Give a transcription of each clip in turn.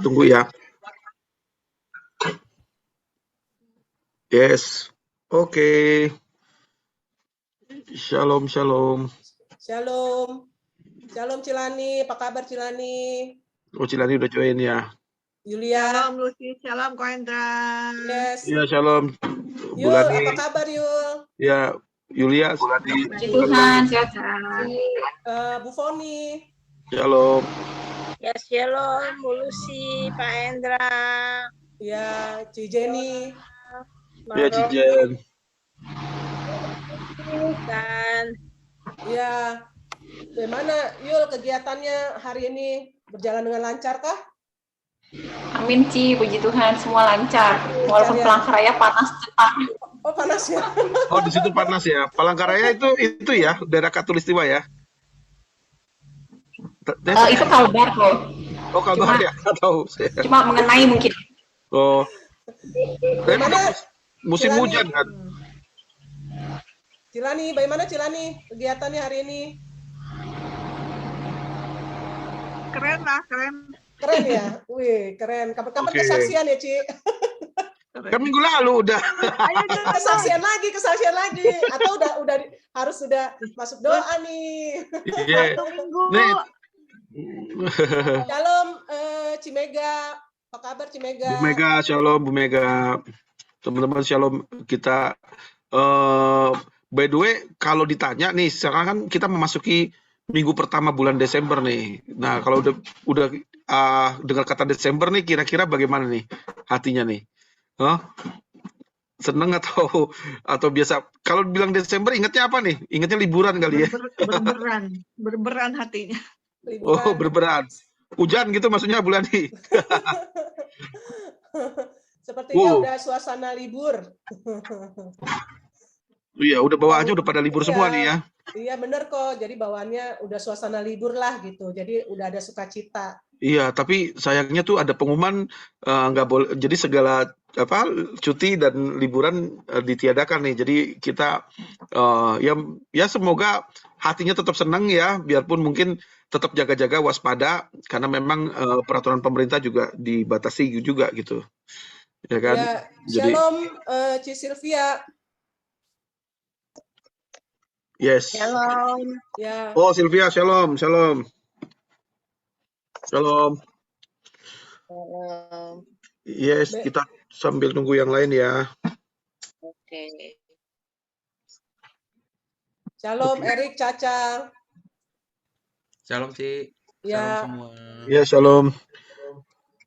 Tunggu ya. Yes. Oke. Shalom, shalom. Shalom. Shalom Cilani, apa kabar Cilani? Oh, Cilani udah join ya. Yulia. Shalom Lucy, shalom Koendra. Yes. Iya, shalom. Yul, Bulani. apa kabar Yul? Ya, Yulia. Puji Tuhan, sehat-sehat. Bu Foni. Shalom. Ya, shalom, Bu Lucy, Pak Endra. Ya, Ci Jenny. Ya, Cijen. Dan Ya, bagaimana Yul kegiatannya hari ini? Berjalan dengan lancar kah? Amin, Ci. Puji Tuhan, semua lancar. Walaupun ya. Palangkaraya panas cepat. Oh, panas ya? Oh, di situ panas ya. Palangkaraya itu ya, daerah Katulistiwa ya. Itu Kalbar kok. Oh, Kalbar ya? Nggak tahu saya. Cuma mengenai mungkin. Oh. Bagaimana Musim Cilani? hujan kan? Cilani, bagaimana Cilani kegiatannya hari ini? Keren lah, keren. Keren ya? Wih, keren. Kapan-kapan Oke. kesaksian ya, Ci? Kan minggu lalu udah. Ayo dong. Kesaksian lagi. Atau harus sudah masuk doa nih. Iya. Satu minggu. Nih. Shalom, Cimega. Apa kabar Cimega? Bu Mega, shalom Bu Mega. Teman-teman shalom kita. By the way, kalau ditanya nih, sekarang kan kita memasuki minggu pertama bulan Desember nih. Nah, kalau udah dengar kata Desember nih, kira-kira bagaimana nih hatinya nih? Seneng atau biasa? Kalau bilang Desember, ingatnya apa nih? Ingatnya liburan kali ya? Berberan hatinya. Liburan. Oh, berberan. Hujan gitu maksudnya bulan ini. Sepertinya udah suasana libur. Iya, udah bawaannya udah pada libur semua nih ya. Iya bener kok, jadi bawaannya udah suasana libur lah gitu, jadi udah ada sukacita. Iya, tapi sayangnya tuh ada pengumuman nggak boleh, jadi segala cuti dan liburan ditiadakan nih. Jadi kita ya semoga hatinya tetap senang ya, biarpun mungkin tetap jaga-jaga waspada karena memang peraturan pemerintah juga dibatasi juga gitu. Ya kan? Ya, Jadi, shalom Ci Sylvia. yes. shalom. Ya. Oh, Sylvia, shalom, shalom. Shalom. Yes, kita sambil nunggu yang lain ya. Oke. Shalom Erik, Caca. Shalom, Ci. Ya. Shalom semua. Ya, shalom.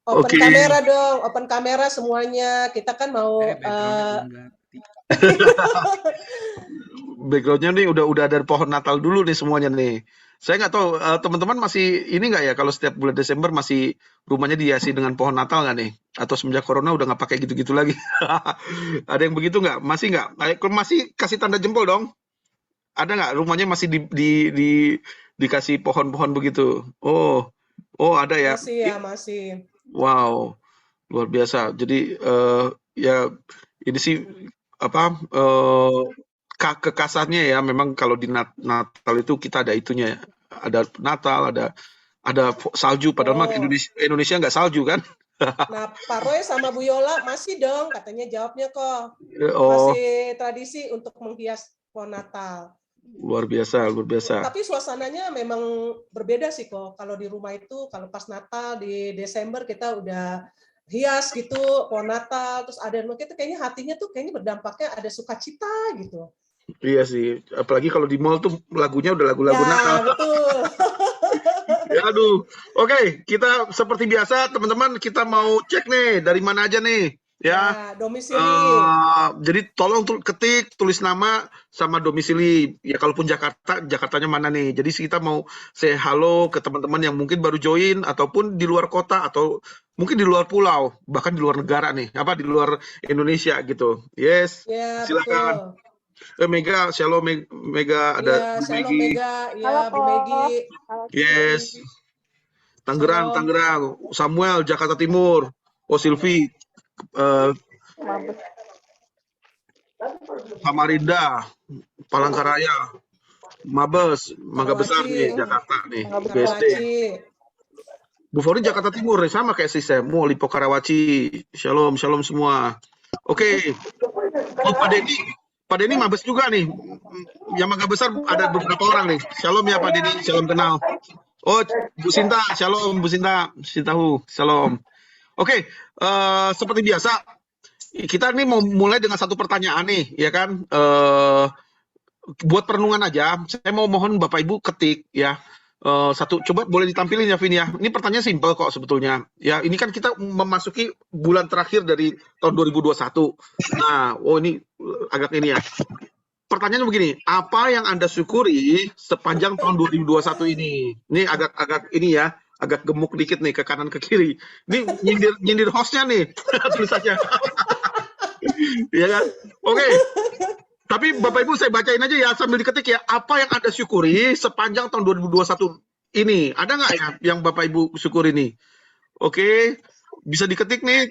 Open kamera dong, open kamera semuanya. Kita kan mau backgroundnya nih udah ada pohon Natal dulu nih semuanya nih. Saya nggak tahu teman-teman masih ini nggak ya kalau setiap bulan Desember masih rumahnya dihiasi dengan pohon Natal nggak nih? Atau semenjak corona udah nggak pakai gitu-gitu lagi? Ada yang begitu nggak? Masih nggak? Kalau masih kasih tanda jempol dong. Ada nggak rumahnya masih dikasih pohon-pohon begitu? Oh ada ya. Masih ya, masih. Wow, luar biasa. Jadi ya ini sih kekasarnya ya, memang kalau di Natal itu kita ada itunya, ada Natal, ada salju, padahal mah Indonesia nggak salju kan? Nah, Pak Roy sama Bu Yola masih dong, katanya jawabnya kok. Masih tradisi untuk menghias pohon Natal. Luar biasa, luar biasa. Tapi suasananya memang berbeda sih kok. Kalau di rumah itu, kalau pas Natal di Desember kita udah hias gitu, pohon Natal, terus ada kita kayaknya hatinya tuh kayaknya berdampaknya ada sukacita gitu. Iya sih, apalagi kalau di mall tuh lagunya udah lagu-lagu Natal. Betul. Ya, aduh. Oke, kita seperti biasa teman-teman, kita mau cek nih dari mana aja nih. Ya, domisili. Jadi tolong ketik, tulis nama sama domisili. Ya kalaupun Jakartanya mana nih. Jadi kita mau say halo ke teman-teman yang mungkin baru join ataupun di luar kota atau mungkin di luar pulau, bahkan di luar negara nih, di luar Indonesia gitu. Yes, ya, silakan. Mega, shalom Mega, ada Bu shalom Megi. Mega, ya Bu Megi. Yes. Tangerang, Samuel, Jakarta Timur. Oh, Silvi. Samarinda, Palangkaraya, Mabes, Mangga Besar nih, Jakarta nih, BSD. Bu Fori Jakarta Timur, sama kayak Sisemo, Lipo Karawaci. Shalom, shalom semua. Oke. Oh, Pak Denny mabes juga nih. Yang Mangga Besar ada beberapa orang nih. Shalom ya Pak Denny, shalom kenal. Oh, Bu Sinta, shalom Bu Sinta, Sintahu, shalom. Oke, seperti biasa, kita nih mau mulai dengan satu pertanyaan nih, ya kan? Buat perenungan aja, saya mau mohon Bapak Ibu ketik ya. Satu, coba boleh ditampilin ya Vin ya. Ini pertanyaan simpel kok sebetulnya. Ya, ini kan kita memasuki bulan terakhir dari tahun 2021. Nah, ini agak ini ya. Pertanyaannya begini, apa yang Anda syukuri sepanjang tahun 2021 ini? Ini agak ini ya, agak gemuk dikit nih ke kanan ke kiri. Ini nyindir hostnya nih tulisannya. Ya kan? Oke. Tapi Bapak Ibu saya bacain aja ya sambil diketik ya. Apa yang Anda syukuri sepanjang tahun 2021 ini? Ada nggak ya yang Bapak Ibu syukuri nih? Oke, bisa diketik nih.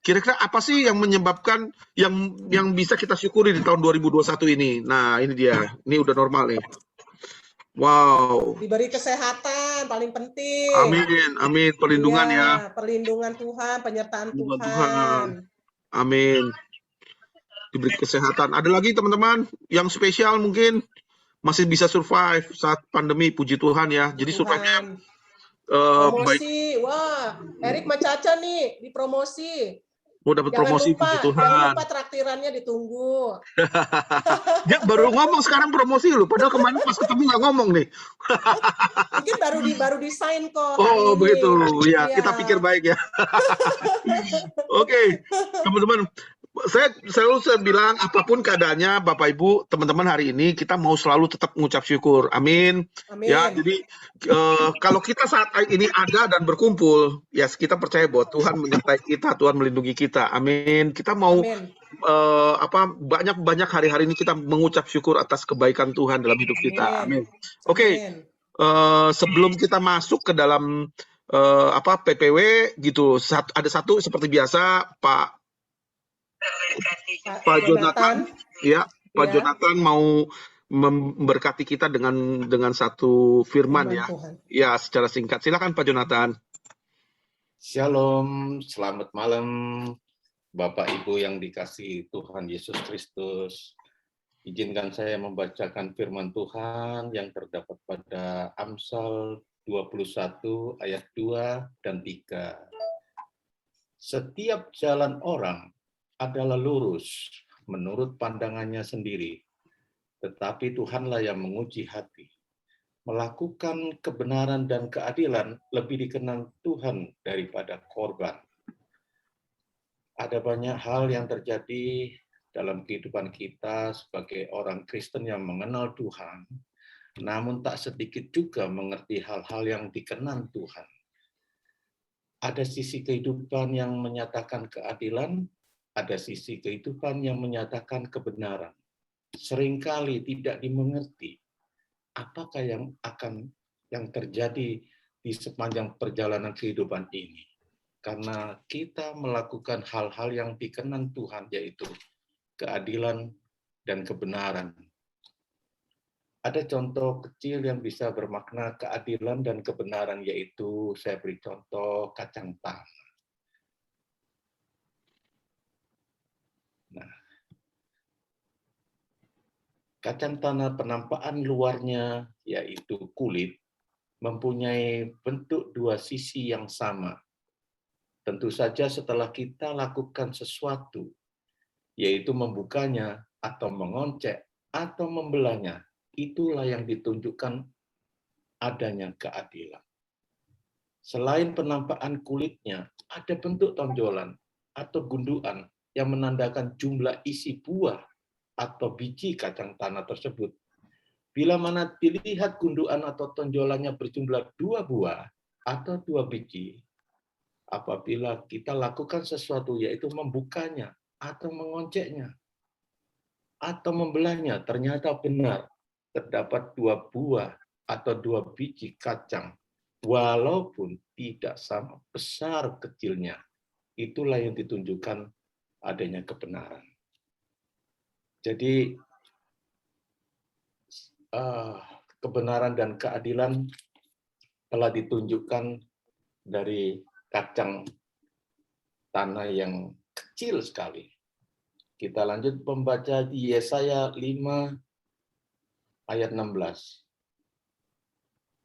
Kira-kira apa sih yang menyebabkan yang bisa kita syukuri di tahun 2021 ini? Nah, ini dia. Ini udah normal nih. Wow. Diberi kesehatan paling penting. Amin, amin. Perlindungan ya. Perlindungan Tuhan, penyertaan Perlindungan Tuhan. Amin. Diberi kesehatan. Ada lagi teman-teman yang spesial mungkin masih bisa survive saat pandemi, puji Tuhan ya. Jadi survive-nya baik. Promosi, wah, Erik Macaca nih dipromosi. Mau dapat promosi, puji Tuhan. Jangan lupa traktirannya ditunggu. Dia baru ngomong sekarang promosi lu, padahal kemarin pas ketemu nggak ngomong nih. Mungkin baru desain kok. Oh begitu, ya kita pikir baik ya. Oke, teman-teman. Saya bilang apapun keadaannya Bapak Ibu teman-teman hari ini kita mau selalu tetap mengucap syukur, amin. Ya jadi kalau kita saat ini ada dan berkumpul ya kita percaya bahwa Tuhan menyertai kita, Tuhan melindungi kita, amin. Kita mau banyak hari-hari ini kita mengucap syukur atas kebaikan Tuhan dalam hidup kita, amin. Oke. Sebelum kita masuk ke dalam PPW gitu, ada satu seperti biasa Pak Jonathan, ya, Pak Jonathan mau memberkati kita dengan satu firman ya. Tuhan. Ya, secara singkat. Silakan Pak Jonathan. Shalom, selamat malam Bapak Ibu yang dikasihi Tuhan Yesus Kristus. Izinkan saya membacakan firman Tuhan yang terdapat pada Amsal 21 ayat 2 dan 3. Setiap jalan orang adalah lurus menurut pandangannya sendiri, tetapi Tuhanlah yang menguji hati. Melakukan kebenaran dan keadilan lebih dikenal Tuhan daripada korban. Ada banyak hal yang terjadi dalam kehidupan kita sebagai orang Kristen yang mengenal Tuhan, namun tak sedikit juga mengerti hal-hal yang dikenal Tuhan. Ada sisi kehidupan yang menyatakan keadilan, ada sisi kehidupan yang menyatakan kebenaran. Seringkali tidak dimengerti apakah yang terjadi di sepanjang perjalanan kehidupan ini. Karena kita melakukan hal-hal yang dikenan Tuhan, yaitu keadilan dan kebenaran. Ada contoh kecil yang bisa bermakna keadilan dan kebenaran, yaitu saya beri contoh kacang tanah. Nah, kacang tanah penampakan luarnya, yaitu kulit, mempunyai bentuk dua sisi yang sama. Tentu saja setelah kita lakukan sesuatu, yaitu membukanya atau mengoncek atau membelahnya, itulah yang ditunjukkan adanya keadilan. Selain penampakan kulitnya, ada bentuk tonjolan atau gundukan yang menandakan jumlah isi buah atau biji kacang tanah tersebut. Bila mana dilihat gundukan atau tonjolannya berjumlah 2 buah atau 2 biji, apabila kita lakukan sesuatu yaitu membukanya atau mengonceknya atau membelahnya, ternyata benar terdapat 2 buah atau 2 biji kacang, walaupun tidak sama besar kecilnya, itulah yang ditunjukkan adanya kebenaran. Jadi kebenaran dan keadilan telah ditunjukkan dari kacang tanah yang kecil sekali. Kita lanjut membaca di Yesaya 5 ayat 16.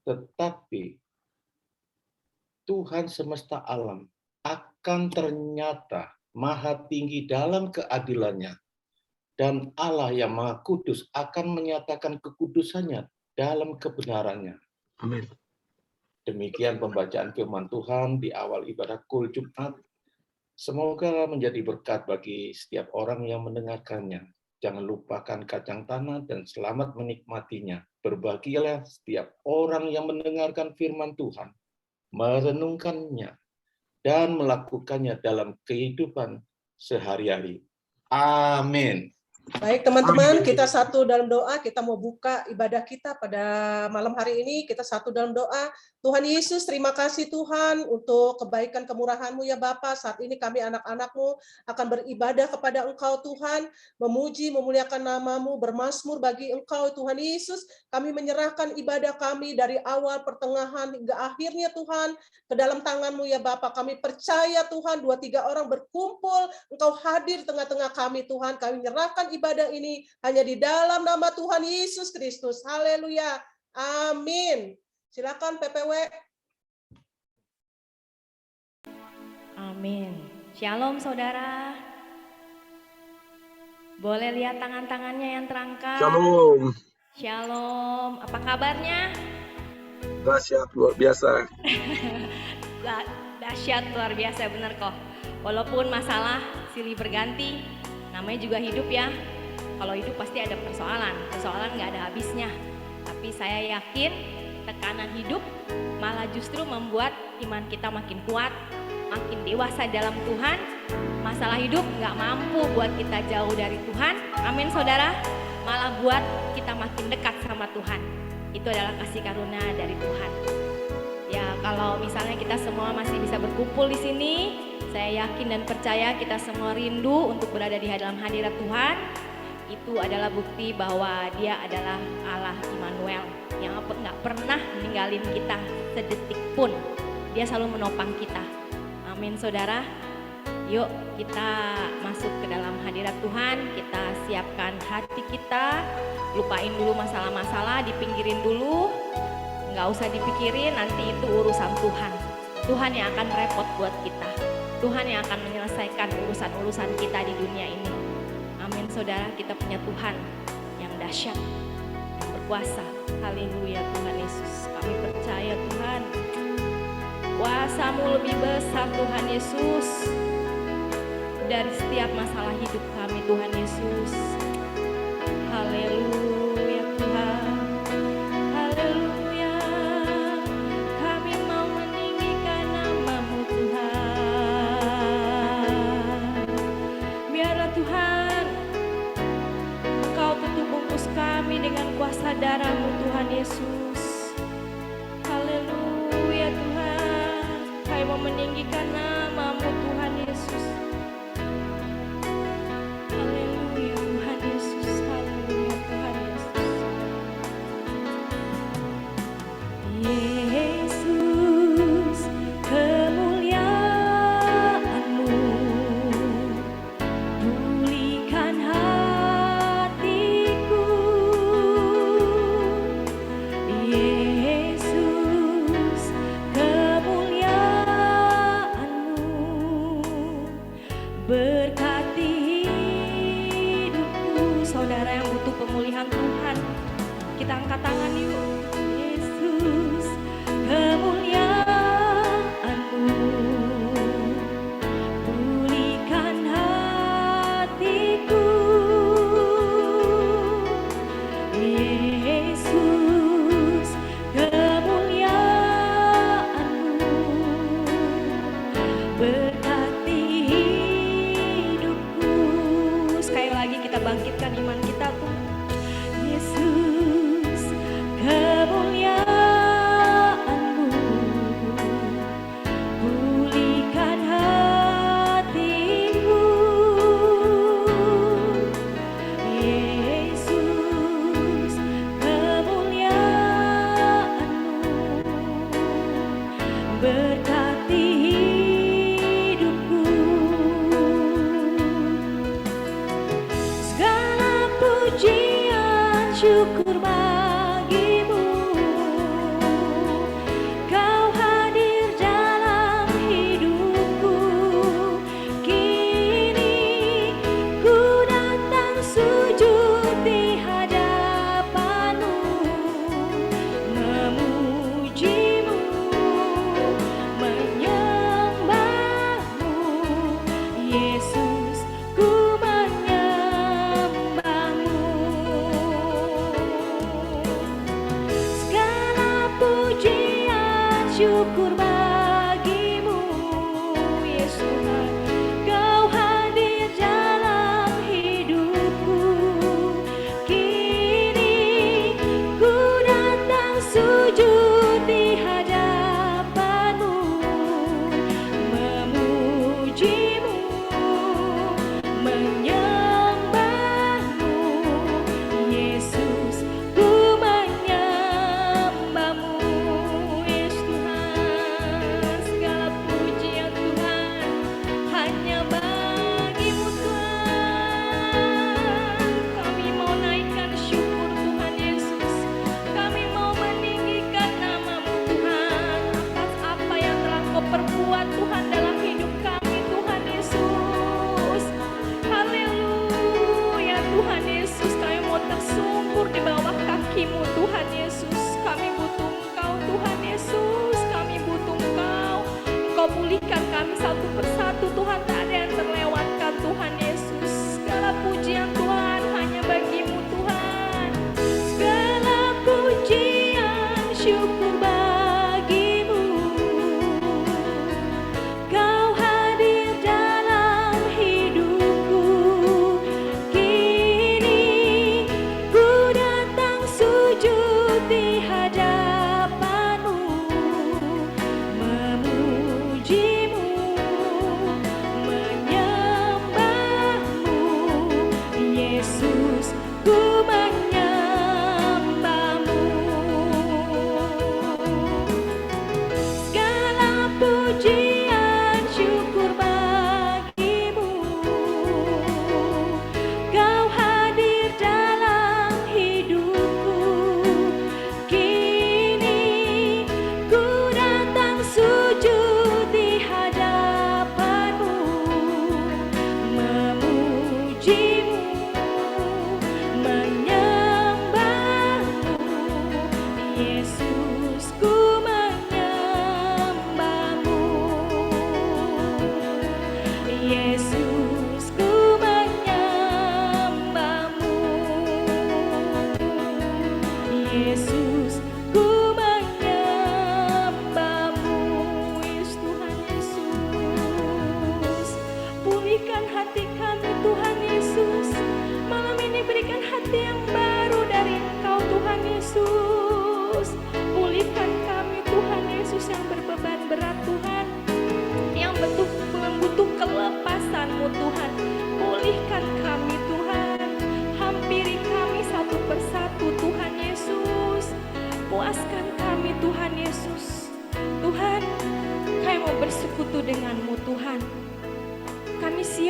Tetapi Tuhan semesta alam akan ternyata maha tinggi dalam keadilannya, dan Allah yang maha kudus akan menyatakan kekudusannya dalam kebenarannya. Amin. Demikian pembacaan firman Tuhan di awal ibadah Kul Jumat. Semoga menjadi berkat bagi setiap orang yang mendengarkannya. Jangan lupakan kacang tanah dan selamat menikmatinya. Berbahagialah setiap orang yang mendengarkan firman Tuhan, merenungkannya, dan melakukannya dalam kehidupan sehari-hari. Amin. Baik teman-teman, kita satu dalam doa, kita mau buka ibadah kita pada malam hari ini, kita satu dalam doa. Tuhan Yesus, terima kasih Tuhan untuk kebaikan kemurahan-Mu ya Bapa. Saat ini kami anak-anak-Mu akan beribadah kepada Engkau Tuhan, memuji, memuliakan nama-Mu, bermazmur bagi Engkau Tuhan Yesus. Kami menyerahkan ibadah kami dari awal, pertengahan, hingga akhirnya Tuhan, ke dalam tangan-Mu ya Bapa. Kami percaya Tuhan, 2-3 orang berkumpul, Engkau hadir tengah-tengah kami Tuhan. Kami menyerahkan ibadah ini hanya di dalam nama Tuhan Yesus Kristus. Haleluya. Amin. Silakan PPW. Amin. Shalom saudara. Boleh lihat tangan-tangannya yang terangkat. Shalom. Shalom. Apa kabarnya? Dahsyat, luar biasa. Dahsyat, luar biasa, bener kok. Walaupun masalah silih berganti, namanya juga hidup ya. Kalau hidup pasti ada persoalan nggak ada habisnya. Tapi saya yakin tekanan hidup malah justru membuat iman kita makin kuat, makin dewasa dalam Tuhan. Masalah hidup nggak mampu buat kita jauh dari Tuhan. Amin saudara. Malah buat kita makin dekat sama Tuhan. Itu adalah kasih karunia dari Tuhan. Ya kalau misalnya kita semua masih bisa berkumpul di sini, saya yakin dan percaya kita semua rindu untuk berada di dalam hadirat Tuhan. Itu adalah bukti bahwa Dia adalah Allah Immanuel yang nggak pernah meninggalin kita sedetik pun. Dia selalu menopang kita. Amin saudara. Yuk kita masuk ke dalam hadirat Tuhan. Kita siapkan hati kita. Lupain dulu masalah-masalah, dipinggirin dulu. Nggak usah dipikirin, nanti itu urusan Tuhan. Tuhan yang akan repot buat kita. Tuhan yang akan menyelesaikan urusan-urusan kita di dunia ini. Amin saudara, kita punya Tuhan yang dahsyat, yang berkuasa. Haleluya Tuhan Yesus. Kami percaya Tuhan, kuasa-Mu lebih besar Tuhan Yesus dari setiap masalah hidup kami Tuhan Yesus. Haleluya Tuhan. Haleluya. Kami mau meninggikan nama-Mu Tuhan. Biarlah Tuhan Engkau tutup bungkus kami dengan kuasa darah-Mu Tuhan Yesus. Haleluya Tuhan. Kami mau meninggikan nama-Mu Tuhan Yesus. Haleluya Tuhan Yesus. Haleluya Tuhan Yesus. Yesus, kemuliaan-Mu pulihkan hatiku. Yesus, kemuliaan-Mu berkati hidupku. Saudara yang butuh pemulihan Tuhan, kita angkat tangan yuk. Yesus, kemuliaan-Mu pulihkan hatiku. Yesus, kemuliaan-Mu berkati hidupku. Sekali lagi kita bangkitkan iman kita Tuhan. Yesus, kemuliaan-Mu pulihkan hatiku. Yesus, kemuliaan-Mu berkati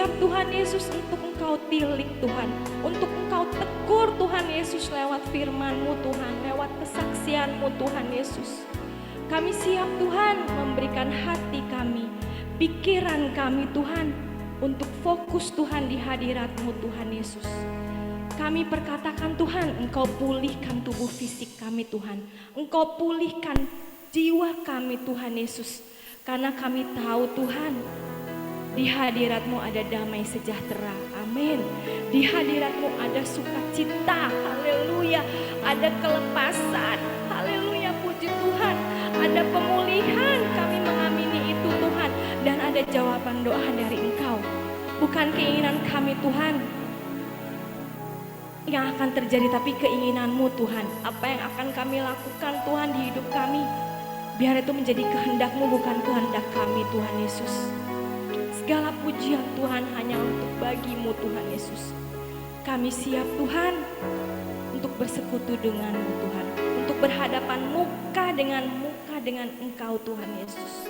siap Tuhan Yesus untuk Engkau tilik Tuhan, untuk Engkau tegur Tuhan Yesus lewat firman-Mu Tuhan, lewat kesaksian-Mu Tuhan Yesus. Kami siap Tuhan memberikan hati kami, pikiran kami Tuhan, untuk fokus Tuhan di hadirat-Mu Tuhan Yesus. Kami perkatakan Tuhan, Engkau pulihkan tubuh fisik kami Tuhan, Engkau pulihkan jiwa kami Tuhan Yesus. Karena kami tahu Tuhan, di hadirat-Mu ada damai sejahtera, amin. Di hadirat-Mu ada sukacita, haleluya. Ada kelepasan, haleluya, puji Tuhan. Ada pemulihan, kami mengamini itu Tuhan. Dan ada jawaban doa dari Engkau. Bukan keinginan kami Tuhan yang akan terjadi, tapi keinginan-Mu Tuhan. Apa yang akan kami lakukan Tuhan di hidup kami, biar itu menjadi kehendak-Mu, bukan kehendak kami Tuhan Yesus. Segala pujian Tuhan hanya untuk bagi-Mu Tuhan Yesus. Kami siap Tuhan untuk bersekutu dengan-Mu Tuhan, untuk berhadapan muka dengan Engkau Tuhan Yesus.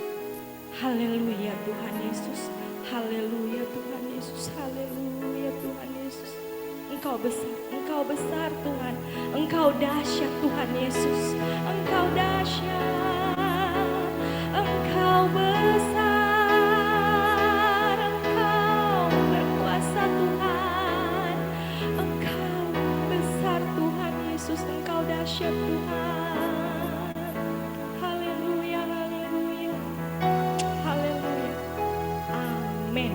Haleluya Tuhan Yesus, haleluya Tuhan Yesus, haleluya Tuhan Yesus. Engkau besar Tuhan, Engkau dahsyat Tuhan Yesus, Engkau dahsyat, Engkau besar, Engkau berkuasa Tuhan, Engkau besar Tuhan Yesus, Engkau dahsyat Tuhan. Haleluya, haleluya, haleluya, amin,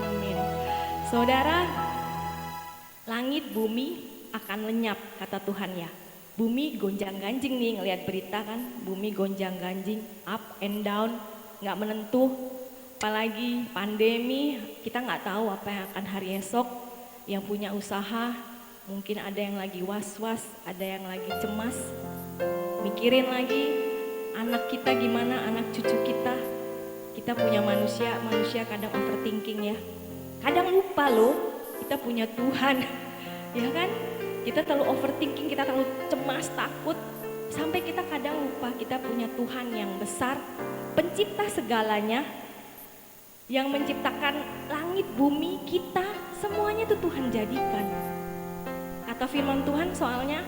amin. Saudara, langit bumi akan lenyap kata Tuhan ya. Bumi gonjang-ganjing nih, ngelihat berita kan, bumi gonjang-ganjing, up and down, nggak menentu. Apalagi pandemi, kita nggak tahu apa yang akan hari esok. Yang punya usaha, mungkin ada yang lagi was-was, ada yang lagi cemas. Mikirin lagi anak kita gimana, anak cucu kita. Kita punya manusia kadang overthinking ya. Kadang lupa loh, kita punya Tuhan, ya kan? Kita terlalu overthinking, kita terlalu cemas, takut, sampai kita kadang lupa kita punya Tuhan yang besar, pencipta segalanya, yang menciptakan langit, bumi, kita, semuanya itu Tuhan jadikan. Kata firman Tuhan soalnya,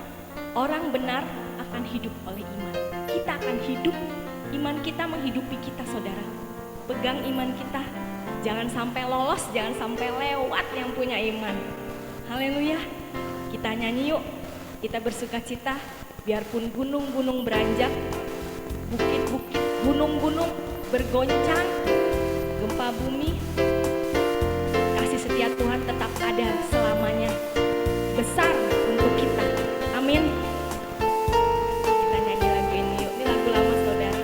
orang benar akan hidup oleh iman. Kita akan hidup, iman kita menghidupi kita saudara. Pegang iman kita. Jangan sampai lolos, jangan sampai lewat yang punya iman. Haleluya. Kita nyanyi yuk. Kita bersukacita. Biarpun gunung-gunung beranjak, bukit-bukit, gunung-gunung bergoncang, gempa bumi, kasih setia Tuhan tetap ada selamanya. Besar untuk kita. Amin. Kita nyanyi lagu ini yuk. Ini lagu lama saudara.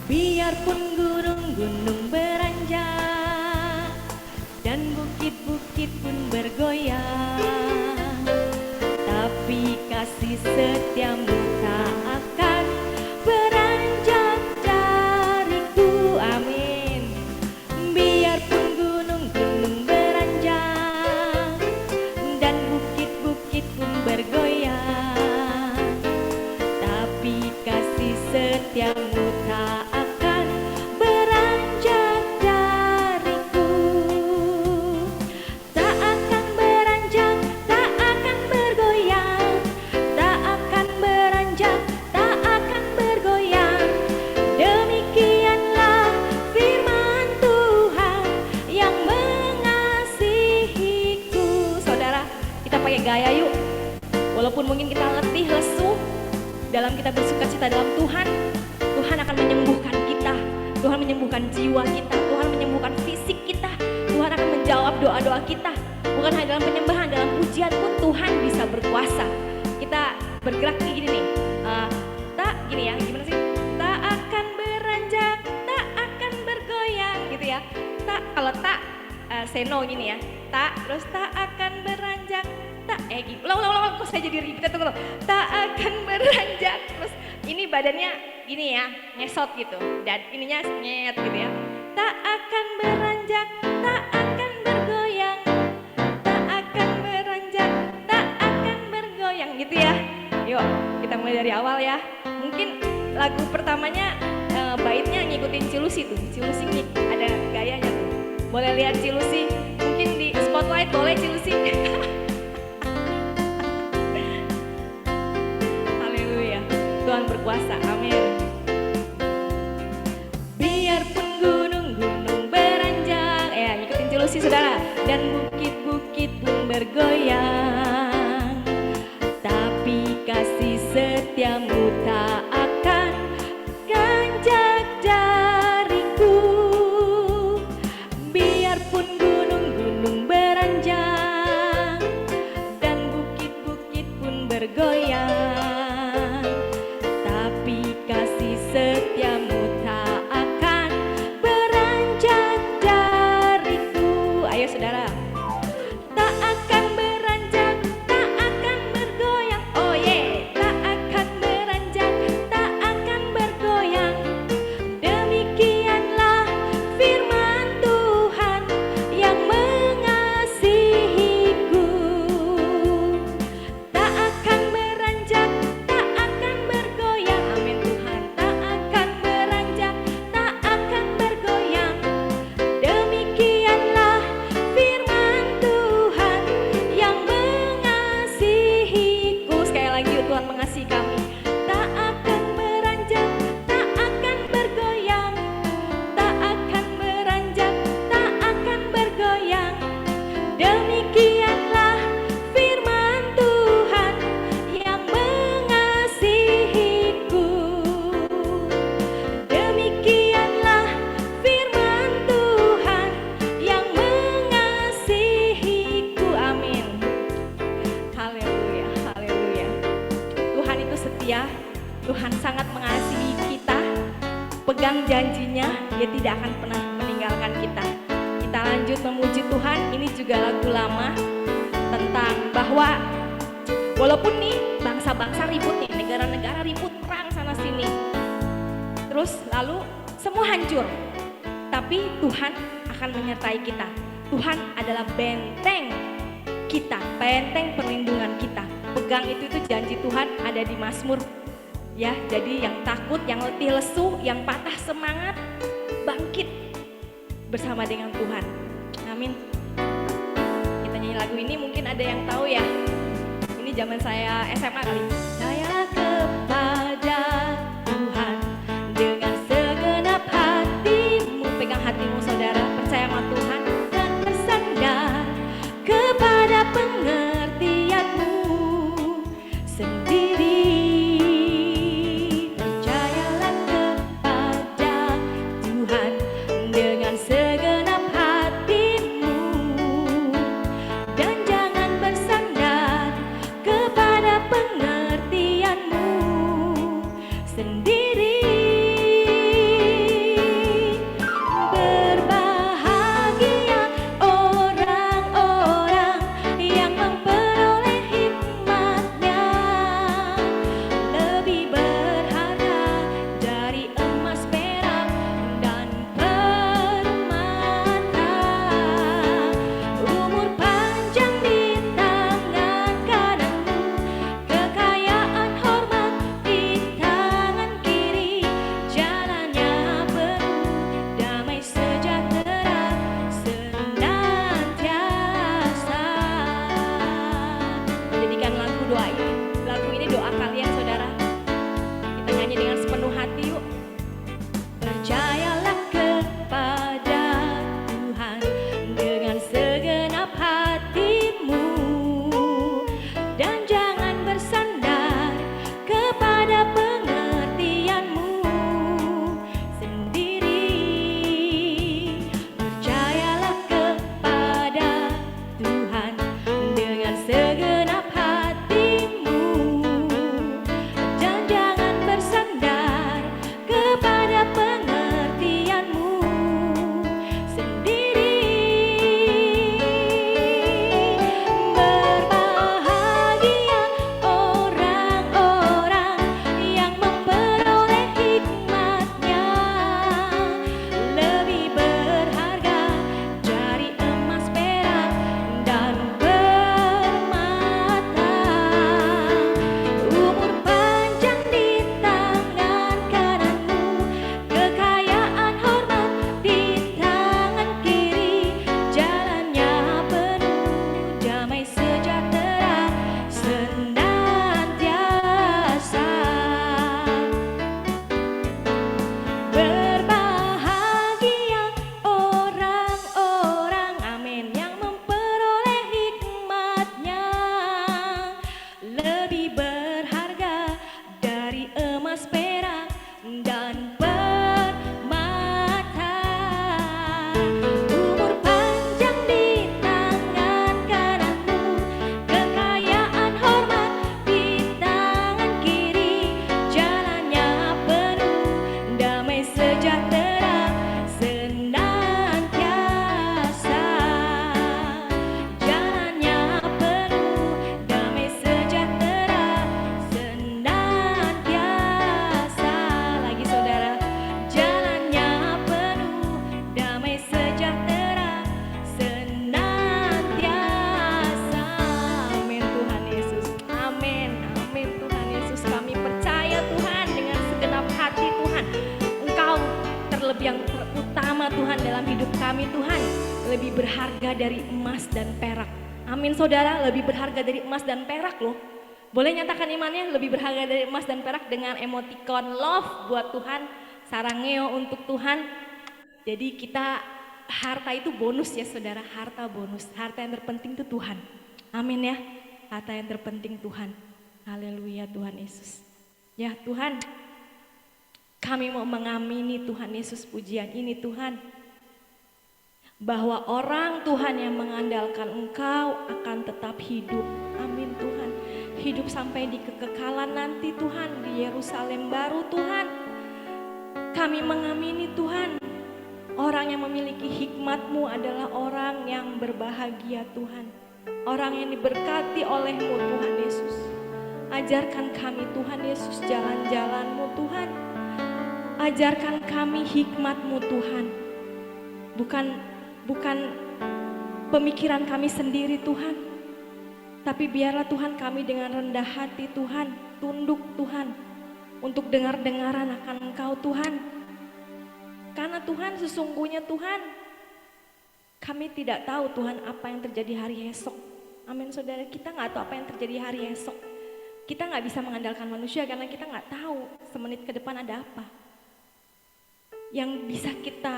Biarpun gunung-gunung beranjak dan bukit-bukit pun bergoyang, tapi kasih setiamu tak akan beranjak dariku, amin. Biarpun gunung-gunung beranjak dan bukit-bukit pun bergoyang, tapi kasih setiamu tak akan beranjak dariku. Tak akan beranjak, tak akan bergoyang, tak akan beranjak, tak akan bergoyang. Demikianlah firman Tuhan yang mengasihiku. Saudara, kita pakai gaya yuk. Walaupun mungkin kita letih, lesu, dalam kita bersukacita dalam Tuhan, Tuhan akan menyembuhkan kita, Tuhan menyembuhkan jiwa kita, Tuhan menyembuhkan fisik kita, Tuhan akan menjawab doa-doa kita. Bukan hanya dalam penyembahan, dalam pujian pun Tuhan bisa berkuasa. Kita bergerak kayak gini nih, tak gini ya, gimana sih? Tak akan beranjak, tak akan bergoyang gitu ya. Tak, kalau tak seno gini ya, tak, terus tak akan beranjak, tak, ulang, kok saya jadi ribet, tunggu. Tak akan beranjak, terus ini badannya gini ya, ngesot gitu, dan ininya nyet gitu ya. Tak akan beranjak, tak akan bergoyang, tak akan beranjak, tak akan bergoyang gitu ya. Yuk kita mulai dari awal ya. Mungkin lagu pertamanya baitnya ngikutin Cilusi tuh. Cilusi ada gayanya tuh. Boleh lihat Cilusi, mungkin di spotlight boleh Cilusi. Haleluya, Tuhan berkuasa, amin. Biarpun gunung-gunung beranjak, ya ngikutin Cilusi saudara, dan bukit-bukit pun bergoyang, tapi kasih setiamu tak akan ganjak dariku. Biarpun gunung-gunung beranjak dan bukit-bukit pun bergoyang, tapi kasih setiamu tak akan beranjak dariku. Ayo saudara, tak akan beranjak, tak akan bergoyang. Oh yeah, tak akan beranjak, tak akan bergoyang. Demikianlah firman Tuhan yang mengasihiku. Tak akan beranjak, tak akan bergoyang. Amin Tuhan, tak akan beranjak, tak akan bergoyang. Demikianlah firman Tuhan yang mengasihiku. Sekali lagi, Tuhan mengasihi kami. Tak akan beranjak, tak akan bergoyang. Tak akan beranjak, tak akan bergoyang. Demikianlah firman Tuhan yang mengasihiku. Demikianlah firman Tuhan yang mengasihiku. Amin. Haleluya, haleluya. Tuhan itu setia, Tuhan sangat mengasihi kita. Pegang janjinya, Dia tidak akan pernah meninggalkan kita. Kita lanjut memuji Tuhan. Ini juga lagu lama tentang bahwa walaupun nih bangsa-bangsa ribut nih, negara-negara ribut perang sana sini, terus lalu semua hancur, tapi Tuhan akan menyertai kita. Tuhan adalah benteng kita, benteng perlindungan kita. Pegang itu janji Tuhan ada di Mazmur. Ya, jadi yang takut, yang letih lesu, yang patah semangat, bangkit bersama dengan Tuhan. Amin. Kita nyanyi lagu ini, mungkin ada yang tahu ya. Ini zaman saya SMA kali. Percayalah kepada Tuhan dengan segenap hatimu. Pegang hatimu saudara, percaya sama Tuhan dan bersandar kepada pengertianmu sendiri. Percayalah kepada Tuhan dengan segenap hatimu dan jangan bersandar kepada pengertianmu sebab yang terutama Tuhan dalam hidup kami Tuhan lebih berharga dari emas dan perak. Amin saudara, lebih berharga dari emas dan perak loh. Boleh nyatakan imannya lebih berharga dari emas dan perak dengan emoticon love buat Tuhan, sarangeo untuk Tuhan. Jadi kita harta itu bonus ya saudara, harta bonus. Harta yang terpenting itu Tuhan. Amin ya, harta yang terpenting Tuhan. Haleluya Tuhan Yesus. Ya Tuhan, kami mau mengamini Tuhan Yesus pujian ini Tuhan. Bahwa orang Tuhan yang mengandalkan Engkau akan tetap hidup. Amin Tuhan. Hidup sampai di kekekalan nanti Tuhan, di Yerusalem baru Tuhan. Kami mengamini Tuhan, orang yang memiliki hikmat-Mu adalah orang yang berbahagia Tuhan. Orang yang diberkati oleh-Mu Tuhan Yesus. Ajarkan kami Tuhan Yesus jalan-jalan-Mu Tuhan. Ajarkan kami hikmat-Mu Tuhan. Bukan pemikiran kami sendiri Tuhan. Tapi biarlah Tuhan kami dengan rendah hati Tuhan, tunduk Tuhan, untuk dengar-dengaran akan Engkau Tuhan. Karena Tuhan sesungguhnya Tuhan, kami tidak tahu Tuhan apa yang terjadi hari esok. Amin saudara, kita nggak tahu apa yang terjadi hari esok. Kita nggak bisa mengandalkan manusia karena kita nggak tahu semenit ke depan ada apa. Yang bisa kita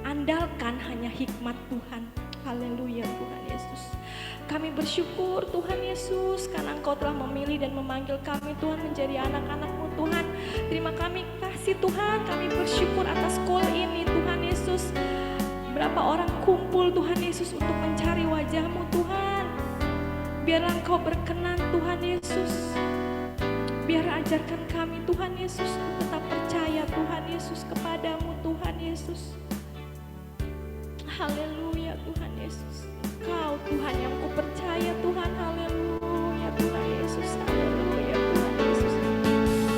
andalkan hanya hikmat Tuhan. Haleluya Tuhan Yesus. Kami bersyukur Tuhan Yesus karena Engkau telah memilih dan memanggil kami Tuhan menjadi anak-anak-Mu Tuhan. Terima kasih Tuhan, kami bersyukur atas call ini Tuhan Yesus. Berapa orang kumpul Tuhan Yesus untuk mencari wajah-Mu Tuhan. Biarlah Engkau berkenan Tuhan Yesus. Biar ajarkan kami Tuhan Yesus untuk tetap percaya Tuhan Yesus kepadamu Tuhan Yesus. Haleluya Tuhan Yesus. Kau Tuhan yang ku percaya Tuhan. Haleluya Tuhan Yesus. Haleluya Tuhan Yesus.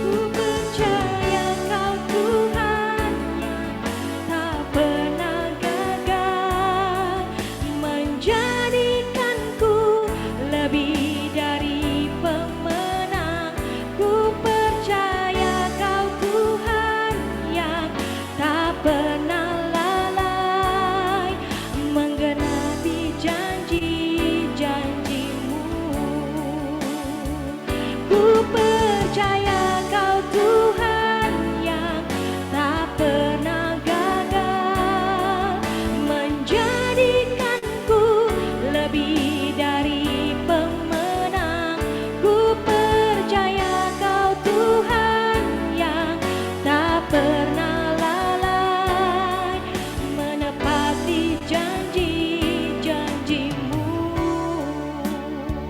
Ku percaya Kau Tuhan yang tak pernah gagal menjadikanku lebih dari pemenang. Ku percaya Kau Tuhan yang tak pernah menggenapi janji-janji-Mu. Ku percaya Kau Tuhan yang tak pernah gagal menjadikanku lebih dari pemenang. Ku percaya Kau Tuhan yang tak pernah lalai menepati janji-janji-Mu.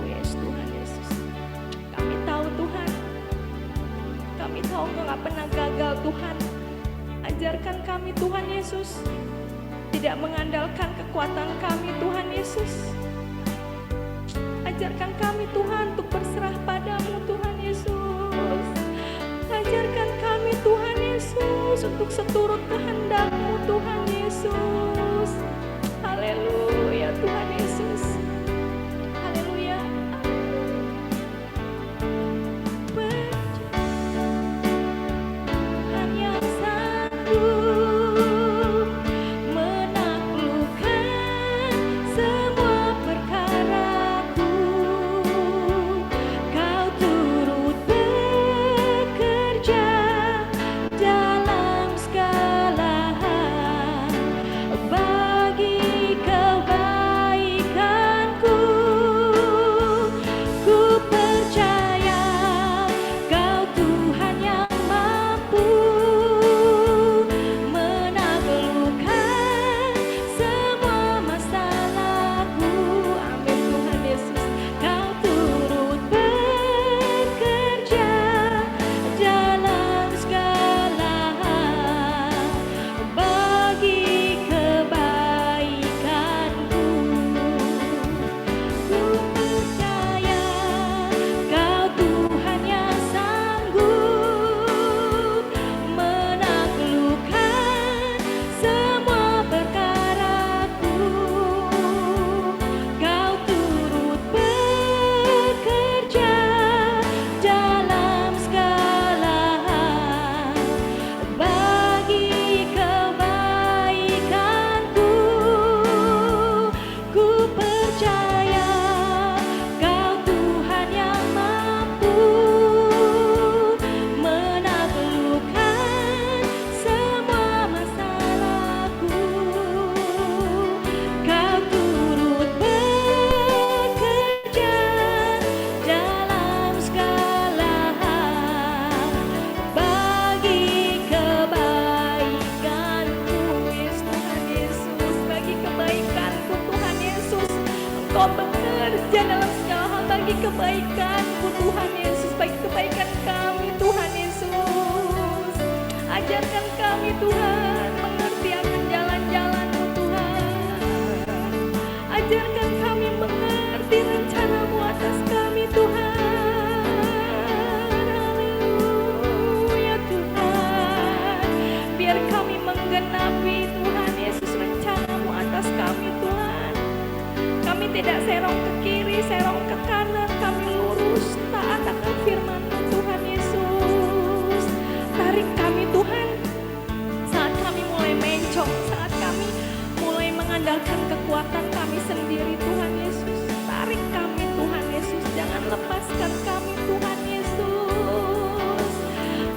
Yes Tuhan Yesus. Kami tahu Tuhan, kami tahu Engkau gak pernah gagal Tuhan. Ajarkan kami Tuhan Yesus, tidak mengandalkan kekuatan kami Tuhan Yesus. Ajarkan kami Tuhan untuk berserah padamu Tuhan Yesus. Ajarkan kami Tuhan Yesus untuk seturut kehendak-Mu Tuhan Yesus. Haleluya Tuhan Yesus. Haleluya. Tuhan yang sanggup menaklukkan semua perkaraku. Kau turut bekerja dalam segala hal bagi kebaikan. bagi kebaikan-Mu Tuhan Yesus, bagi kebaikan kami Tuhan Yesus. Ajarkan kami Tuhan mengerti akan jalan-jalan-Mu Tuhan. Ajarkan kami mengerti rencana-Mu atas kami Tuhan. Haleluya Tuhan. Biar kami menggenapi Tuhan Yesus rencana-Mu atas kami Tuhan. Kami tidak serong ke kiri, serong ke kanan, kami lurus taat akan firman-Mu Tuhan Yesus. Tarik kami Tuhan saat kami mulai mencong, saat kami mulai mengandalkan kekuatan kami sendiri Tuhan Yesus. Tarik kami Tuhan Yesus, jangan lepaskan kami Tuhan Yesus.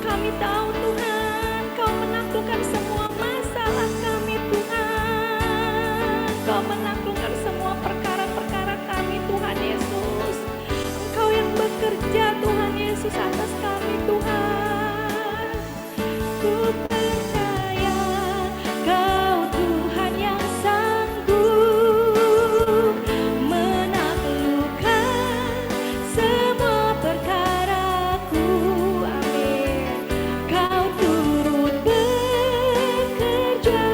Kami tahu Tuhan, Kau menaklukkan semua masalah kami Tuhan. Kau menaklukkan semua perkara-perkara kami Tuhan Yesus. Engkau yang bekerja Tuhan Yesus atas kami Tuhan. Ku percaya Kau Tuhan yang sanggup menaklukkan semua perkaraku. Amin. Kau turut bekerja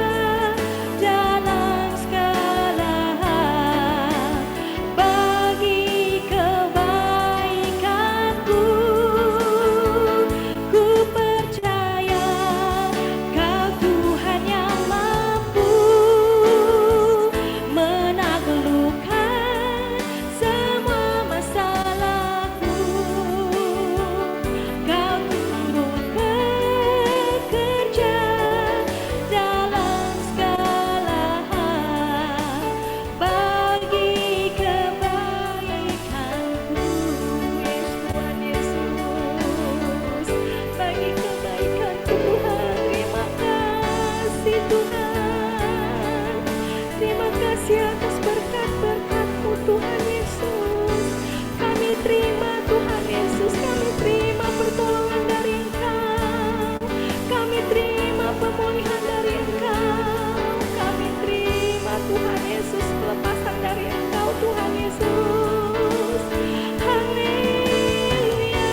dalam segala hal bagi kebaikanku. Ku percaya Kau Tuhan yang mampu menaklukkan semua masalahku. Kau turut bekerja dalam segala hal bagi kebaikanku. Yes Tuhan Yesus, bagi kebaikanku Tuhan. Terima kasih Tuhan. Terima kasih atas berkat-berkat-Mu Tuhan Yesus. Kami terima Tuhan Yesus, kami terima pertolongan dari Engkau. Kami terima pemulihan dari Engkau. Kami terima Tuhan Yesus pelepasan dari Engkau Tuhan Yesus. Haleluya.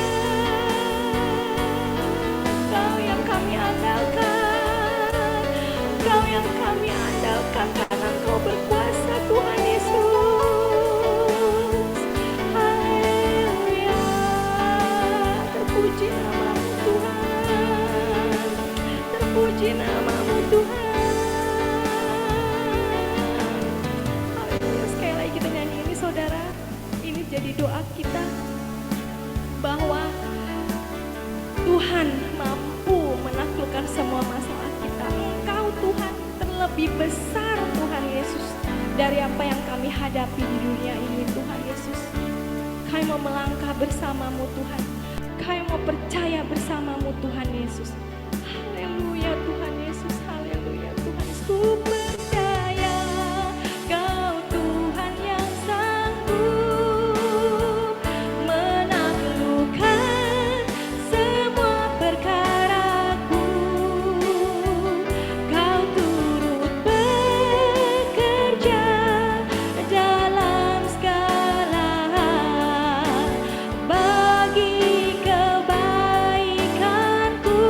Engkau yang kami andalkan, Engkau yang kami andalkan karena Engkau berkuasa Tuhan Yesus. Haleluya. Terpuji nama-Mu Tuhan. Terpuji nama-Mu Tuhan. Haleluya. Sekali lagi kita nyanyi ini saudara. Ini jadi doa kita bahwa Tuhan mampu menaklukkan semua masalah kita. Engkau Tuhan terlebih besar Tuhan Yesus dari apa yang kami hadapi di dunia ini Tuhan Yesus. Kami mau melangkah bersama-Mu Tuhan. Kami mau percaya bersama-Mu Tuhan Yesus. Haleluya Tuhan Yesus. Haleluya Tuhan Yesus. Ku percaya Kau Tuhan yang sanggup menaklukkan semua perkaraku. Kau turut bekerja dalam segala hal bagi kebaikanku.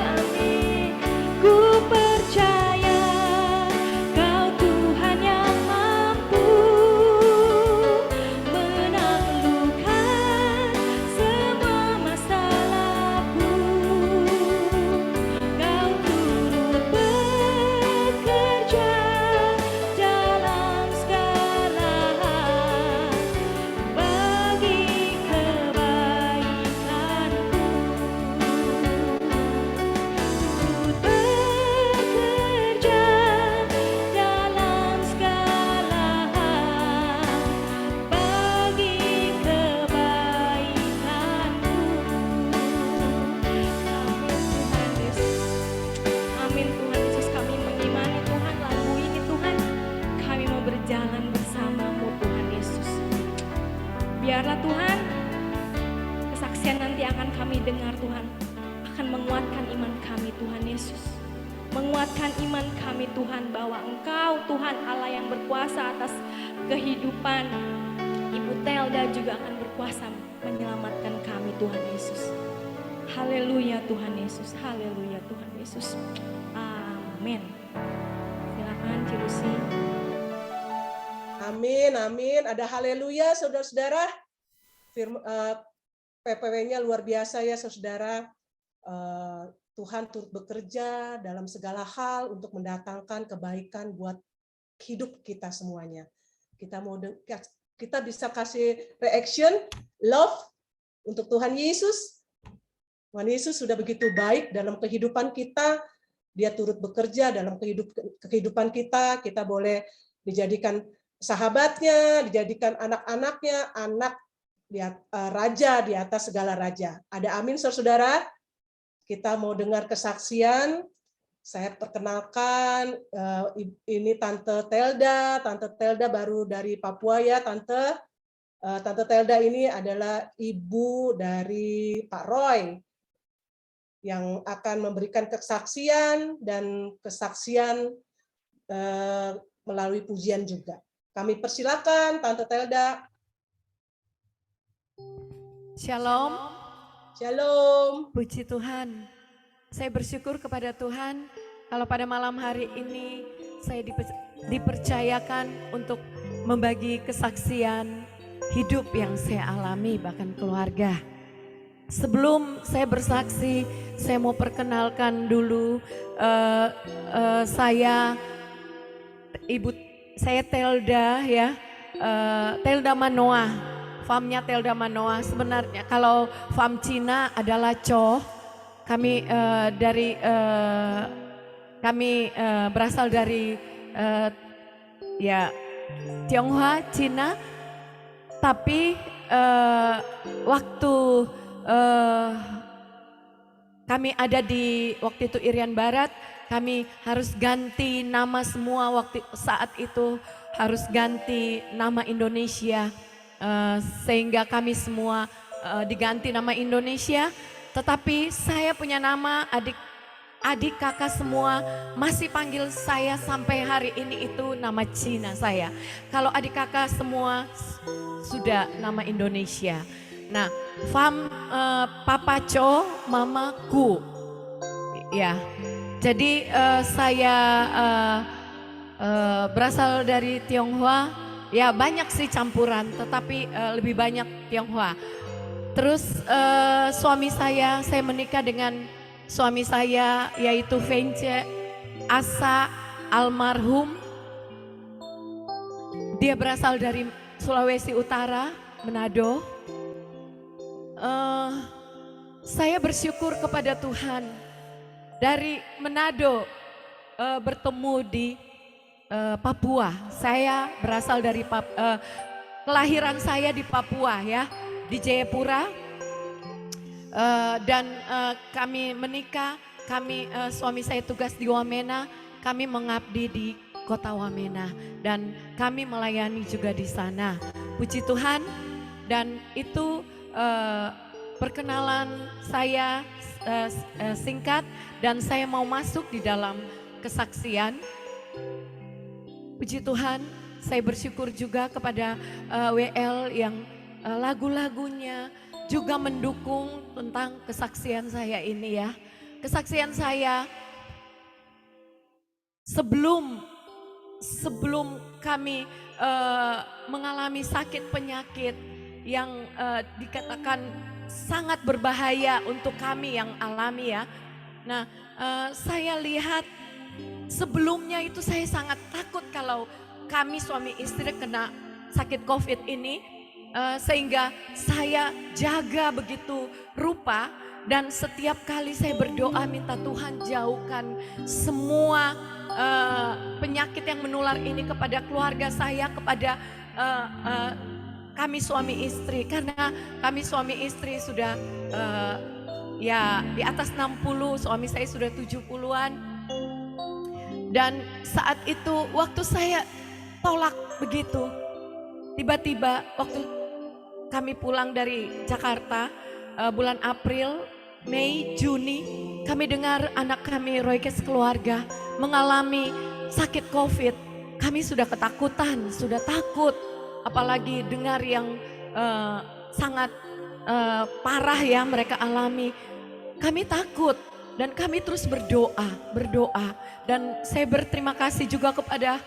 Amin. Ku percaya Kau Tuhan yang mampu menaklukkan semua masalahku. Kau turut bekerja dalam segala hal bagi kebaikanku. Turut bekerja dalam segala hal bagi kebaikanku. Amin Tuhan Yesus. Amin Tuhan Yesus. Kami mengimani Tuhan lagu ini Tuhan. Kami mau berjalan bersama-Mu Tuhan Yesus. Biarlah Tuhan kesaksian nanti akan kami dengar Tuhan akan menguatkan iman kami Tuhan Yesus. Menguatkan iman kami Tuhan bahwa Engkau Tuhan Allah yang berkuasa atas kehidupan Ibu Telda juga akan berkuasa berkuasa menyelamatkan kami Tuhan Yesus. Haleluya Tuhan Yesus, haleluya Tuhan Yesus. Amin. Silakan Cilusi. Amin, amin. Ada haleluya, saudara-saudara. PPW-nya luar biasa ya, saudara. Tuhan turut bekerja dalam segala hal untuk mendatangkan kebaikan buat hidup kita semuanya. Kita bisa kasih reaction, love untuk Tuhan Yesus. Tuhan Yesus sudah begitu baik dalam kehidupan kita. Dia turut bekerja dalam kehidupan kita. Kita boleh dijadikan sahabatnya, dijadikan anak-anaknya, raja di atas segala raja. Ada amin, saudara? Kita mau dengar kesaksian. Saya perkenalkan, ini Tante Telda. Tante Telda baru dari Papua ya, Tante. Tante Telda ini adalah ibu dari Pak Roy, yang akan memberikan kesaksian dan kesaksian melalui pujian juga. Kami persilakan Tante Telda. Shalom. Shalom. Puji Tuhan. Saya bersyukur kepada Tuhan kalau pada malam hari ini saya dipercayakan untuk membagi kesaksian hidup yang saya alami, bahkan keluarga. Sebelum saya bersaksi, saya mau perkenalkan dulu saya Telda ya, Telda Manoa, famnya Telda Manoa. Sebenarnya kalau fam Cina adalah Cho. Kami berasal dari ya Tionghoa, Cina. Tapi waktu kami ada di waktu itu Irian Barat, kami harus ganti nama semua. Saat itu harus ganti nama Indonesia, sehingga kami semua diganti nama Indonesia. Tetapi saya punya nama, adik kakak semua masih panggil saya sampai hari ini itu nama Cina saya. Kalau adik kakak semua sudah nama Indonesia. Nah, fam Papa Cho, Mama Ku. Ya. Jadi saya berasal dari Tionghoa. Ya, banyak sih campuran, tetapi lebih banyak Tionghoa. Terus suami saya menikah dengan suami saya yaitu Vence Asa almarhum. Dia berasal dari Sulawesi Utara, Manado. Saya bersyukur kepada Tuhan dari Manado bertemu di Papua. Saya berasal dari kelahiran saya di Papua ya, di Jayapura. Dan kami menikah, suami saya tugas di Wamena, kami mengabdi di kota Wamena dan kami melayani juga di sana. Puji Tuhan. Dan itu perkenalan saya singkat dan saya mau masuk di dalam kesaksian. Puji Tuhan, saya bersyukur juga kepada WL yang lagu-lagunya juga mendukung tentang kesaksian saya ini ya. Kesaksian saya sebelum kami mengalami sakit penyakit yang dikatakan sangat berbahaya untuk kami yang alami ya. Nah, saya lihat sebelumnya itu saya sangat takut kalau kami suami istri kena sakit COVID ini. Sehingga saya jaga begitu rupa dan setiap kali saya berdoa minta Tuhan jauhkan semua penyakit yang menular ini kepada keluarga saya, kepada kami suami istri. Karena kami suami istri sudah ya di atas 60, suami saya sudah 70-an. Dan saat itu waktu saya tolak begitu, tiba-tiba waktu kami pulang dari Jakarta bulan April, Mei, Juni, kami dengar anak kami Roykes keluarga mengalami sakit COVID. Kami sudah ketakutan, sudah takut, apalagi dengar yang sangat parah ya mereka alami. Kami takut dan kami terus berdoa. Dan saya berterima kasih juga kepada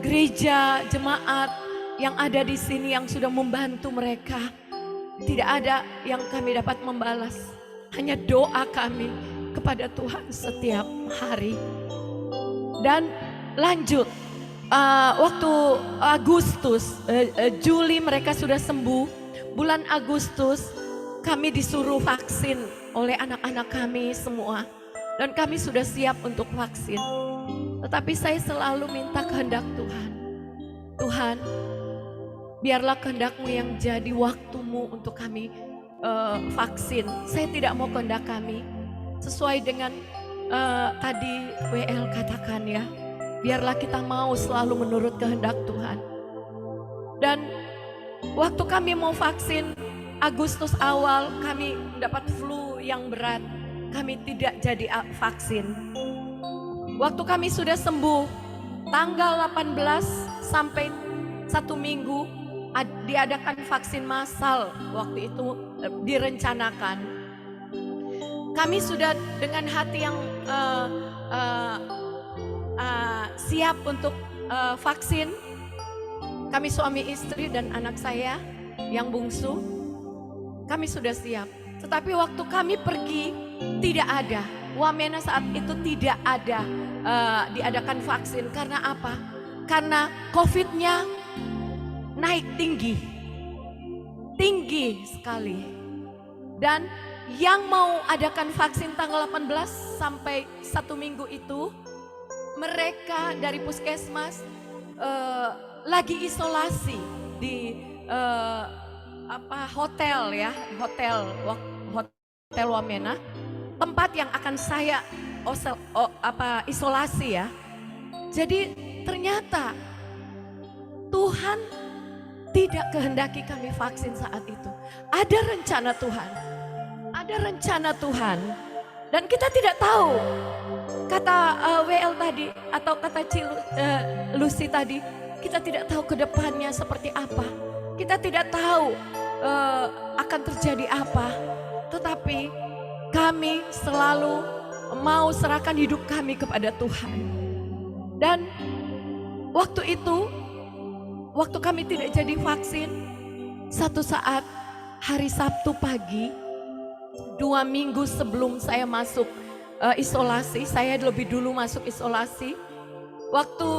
gereja, jemaat yang ada di sini yang sudah membantu mereka. Tidak ada yang kami dapat membalas, hanya doa kami kepada Tuhan setiap hari. Dan lanjut, waktu Agustus, Juli mereka sudah sembuh. Bulan Agustus kami disuruh vaksin oleh anak-anak kami semua. Dan kami sudah siap untuk vaksin. Tetapi saya selalu minta kehendak Tuhan. Tuhan, biarlah kehendak-Mu yang jadi waktumu untuk kami vaksin. Saya tidak mau kehendak kami. Sesuai dengan tadi WL katakan ya. Biarlah kita mau selalu menurut kehendak Tuhan. Dan waktu kami mau vaksin, Agustus awal kami mendapat flu yang berat. Kami tidak jadi vaksin. Waktu kami sudah sembuh, tanggal 18 sampai 1 minggu diadakan vaksin massal. Waktu itu direncanakan. Kami sudah dengan hati yang siap untuk vaksin. Kami suami istri dan anak saya yang bungsu, kami sudah siap. Tetapi waktu kami pergi tidak ada. Wamena saat itu tidak ada diadakan vaksin. Karena apa? Karena COVID-nya naik tinggi sekali. Dan yang mau adakan vaksin tanggal 18 sampai 1 minggu itu, mereka dari puskesmas lagi isolasi di hotel ya, hotel Wamena, tempat yang akan saya isolasi ya. Jadi ternyata Tuhan tidak kehendaki kami vaksin saat itu. Ada rencana Tuhan, dan kita tidak tahu. Kata WL tadi atau kata Lucy tadi, kita tidak tahu ke depannya seperti apa. Kita tidak tahu akan terjadi apa. Tetapi kami selalu mau serahkan hidup kami kepada Tuhan. Dan waktu itu, waktu kami tidak jadi vaksin, satu saat hari Sabtu pagi, 2 minggu sebelum saya masuk isolasi, saya lebih dulu masuk isolasi. Waktu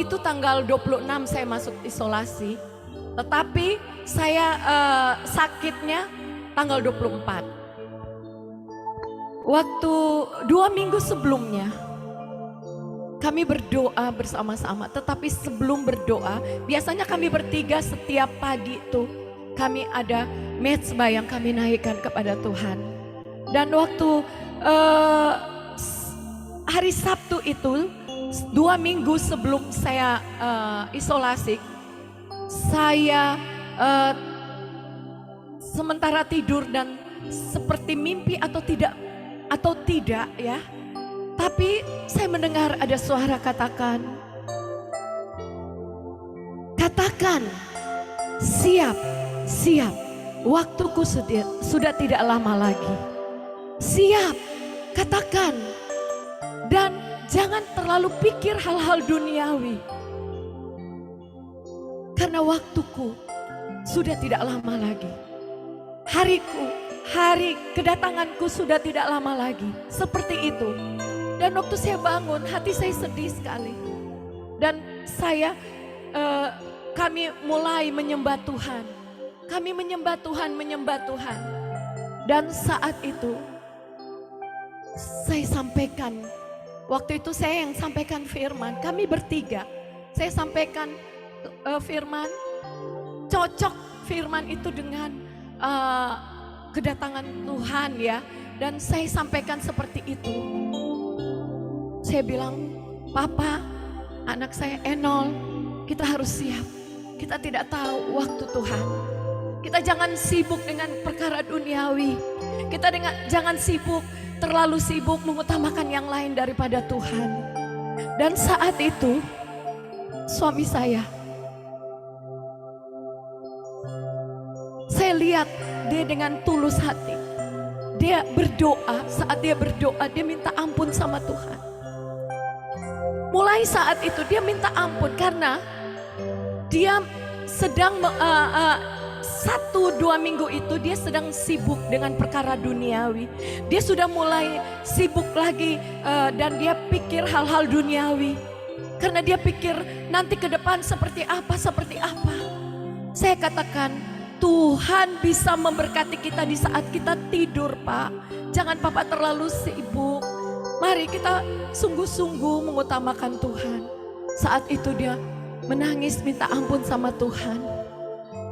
itu tanggal 26 saya masuk isolasi. Tetapi saya sakitnya tanggal 24. Waktu 2 minggu sebelumnya kami berdoa bersama-sama. Tetapi sebelum berdoa, biasanya kami bertiga setiap pagi itu kami ada mezbah yang kami naikkan kepada Tuhan. Dan waktu hari Sabtu itu, 2 minggu sebelum saya isolasi, saya sementara tidur dan seperti mimpi atau tidak ya. Tapi saya mendengar ada suara katakan, siap, waktuku sudah tidak lama lagi. Siap, katakan, dan jangan terlalu pikir hal-hal duniawi. Karena waktuku sudah tidak lama lagi. Hari kedatanganku sudah tidak lama lagi. Seperti itu. Dan waktu saya bangun, hati saya sedih sekali. Dan kami mulai menyembah Tuhan. Kami menyembah Tuhan. Dan saat itu, saya sampaikan, waktu itu saya yang sampaikan firman, kami bertiga. Saya sampaikan firman, cocok firman itu dengan kedatangan Tuhan ya. Dan saya sampaikan seperti itu. Saya bilang, Papa, anak saya Enol, kita harus siap. Kita tidak tahu waktu Tuhan. Kita jangan sibuk dengan perkara duniawi. Kita jangan terlalu sibuk mengutamakan yang lain daripada Tuhan. Dan saat itu, suami saya lihat dia dengan tulus hati. Dia berdoa, saat dia berdoa dia minta ampun sama Tuhan. Mulai saat itu dia minta ampun karena dia sedang 1-2 minggu itu dia sedang sibuk dengan perkara duniawi. Dia sudah mulai sibuk lagi dan dia pikir hal-hal duniawi. Karena dia pikir nanti ke depan seperti apa. Saya katakan Tuhan bisa memberkati kita di saat kita tidur, Pak. Jangan Papa terlalu sibuk. Mari kita sungguh-sungguh mengutamakan Tuhan. Saat itu dia menangis minta ampun sama Tuhan.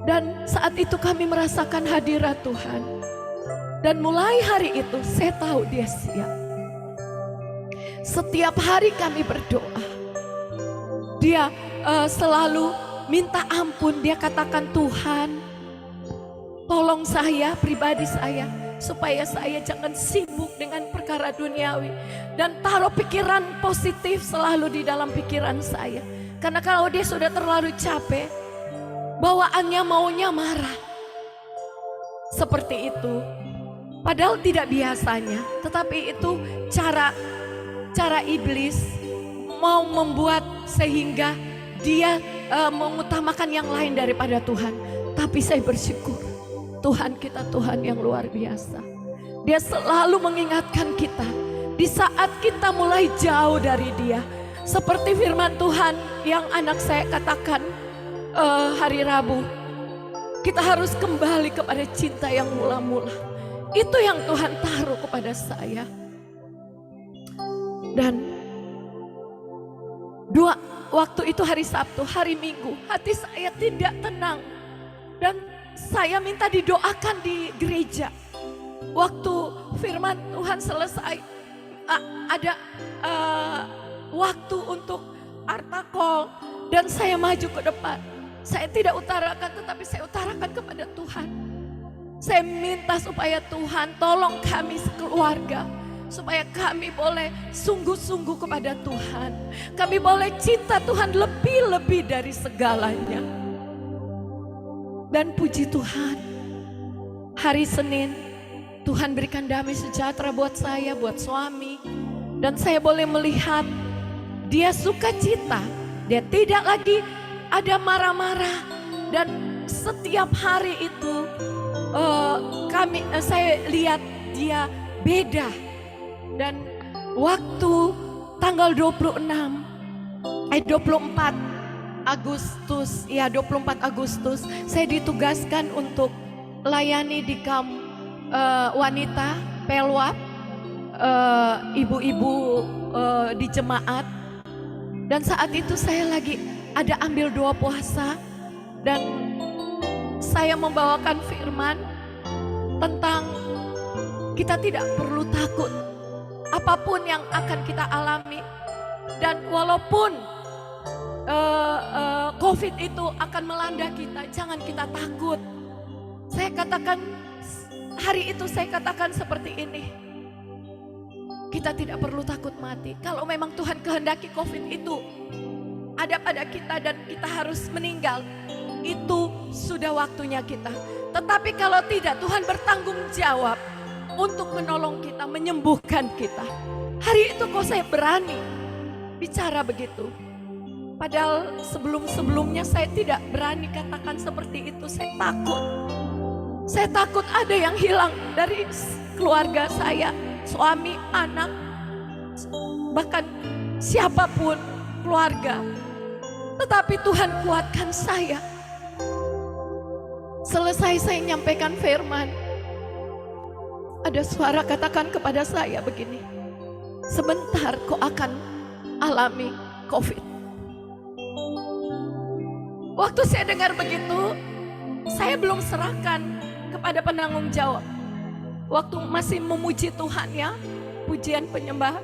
Dan saat itu kami merasakan hadirat Tuhan. Dan mulai hari itu saya tahu dia siap. Setiap hari kami berdoa. Dia selalu minta ampun. Dia katakan, Tuhan tolong saya, pribadi saya, supaya saya jangan sibuk dengan perkara duniawi. Dan taruh pikiran positif selalu di dalam pikiran saya. Karena kalau dia sudah terlalu capek, bawaannya maunya marah. Seperti itu. Padahal tidak biasanya. Tetapi itu cara iblis mau membuat sehingga dia mengutamakan yang lain daripada Tuhan. Tapi saya bersyukur. Tuhan kita Tuhan yang luar biasa. Dia selalu mengingatkan kita di saat kita mulai jauh dari Dia. Seperti firman Tuhan yang anak saya katakan hari Rabu. Kita harus kembali kepada cinta yang mula-mula. Itu yang Tuhan taruh kepada saya. Dan waktu itu hari Sabtu, hari Minggu, hati saya tidak tenang. Dan saya minta didoakan di gereja. Waktu firman Tuhan selesai, ada waktu untuk altar call dan saya maju ke depan. Saya tidak utarakan, tetapi saya utarakan kepada Tuhan. Saya minta supaya Tuhan tolong kami sekeluarga, supaya kami boleh sungguh-sungguh kepada Tuhan. Kami boleh cinta Tuhan lebih-lebih dari segalanya. Dan puji Tuhan, hari Senin Tuhan berikan damai sejahtera buat saya, buat suami. Dan saya boleh melihat dia sukacita. Dia tidak lagi ada marah-marah. Dan setiap hari itu saya lihat dia beda. Dan waktu tanggal 24 Agustus saya ditugaskan untuk layani di kamp wanita Pelwap, ibu-ibu di jemaat. Dan saat itu saya lagi ada ambil doa puasa dan saya membawakan firman tentang kita tidak perlu takut apapun yang akan kita alami. Dan walaupun COVID itu akan melanda kita, jangan kita takut. Saya katakan, hari itu saya katakan seperti ini. Kita tidak perlu takut mati. Kalau memang Tuhan kehendaki COVID itu ada pada kita dan kita harus meninggal, itu sudah waktunya kita. Tetapi kalau tidak, Tuhan bertanggung jawab untuk menolong kita, menyembuhkan kita. Hari itu kok saya berani bicara begitu. Padahal sebelum-sebelumnya saya tidak berani katakan seperti itu. Saya takut. Saya takut ada yang hilang dari keluarga saya, suami, anak, bahkan siapapun keluarga. Tetapi Tuhan kuatkan saya. Selesai saya menyampaikan firman, ada suara katakan kepada saya begini, sebentar kau akan alami COVID. Waktu saya dengar begitu, saya belum serahkan kepada penanggung jawab. Waktu masih memuji Tuhan ya, pujian penyembahan.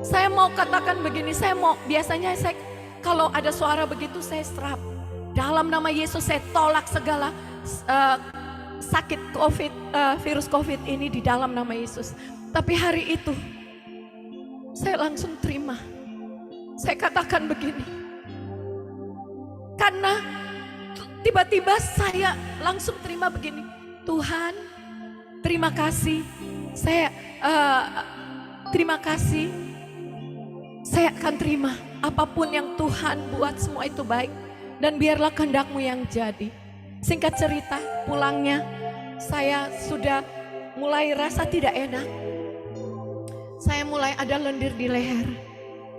Saya mau katakan begini, biasanya saya kalau ada suara begitu saya serap. Dalam nama Yesus saya tolak segala sakit COVID, virus COVID ini di dalam nama Yesus. Tapi hari itu saya langsung terima. Saya katakan begini. Karena tiba-tiba saya langsung terima begini. Tuhan, terima kasih. Saya terima kasih. Saya akan terima apapun yang Tuhan buat, semua itu baik. Dan biarlah kehendak-Mu yang jadi. Singkat cerita, pulangnya saya sudah mulai rasa tidak enak. Saya mulai ada lendir di leher.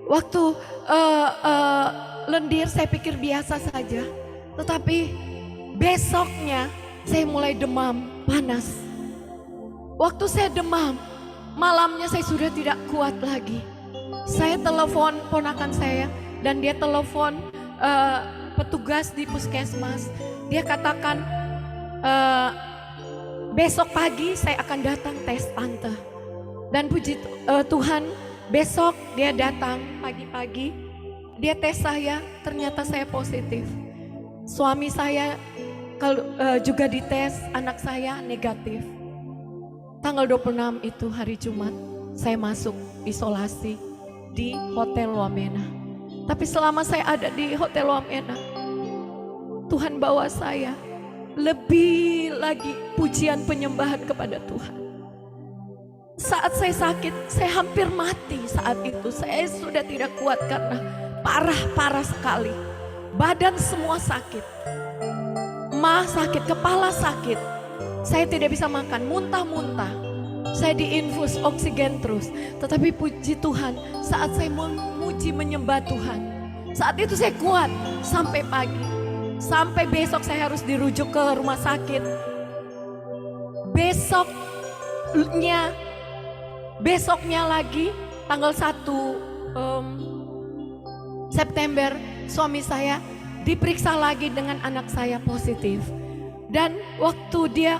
Waktu lendir saya pikir biasa saja. Tetapi besoknya saya mulai demam, panas. Waktu saya demam, malamnya saya sudah tidak kuat lagi. Saya telepon ponakan saya dan dia telepon petugas di puskesmas. Dia katakan besok pagi saya akan datang tes tante. Dan puji Tuhan, besok dia datang pagi-pagi. Dia tes saya, ternyata saya positif. Suami saya juga dites, anak saya negatif. Tanggal 26 itu hari Jumat, saya masuk isolasi di Hotel Wamena. Tapi selama saya ada di Hotel Wamena, Tuhan bawa saya lebih lagi pujian penyembahan kepada Tuhan. Saat saya sakit, saya hampir mati saat itu. Saya sudah tidak kuat karena parah sekali. Badan semua sakit. Mah sakit, kepala sakit. Saya tidak bisa makan, muntah-muntah. Saya diinfus oksigen terus. Tetapi puji Tuhan, saat saya memuji menyembah Tuhan, saat itu saya kuat sampai pagi. Sampai besok saya harus dirujuk ke rumah sakit. Besoknya lagi tanggal 1 September suami saya diperiksa lagi dengan anak saya positif. Dan waktu dia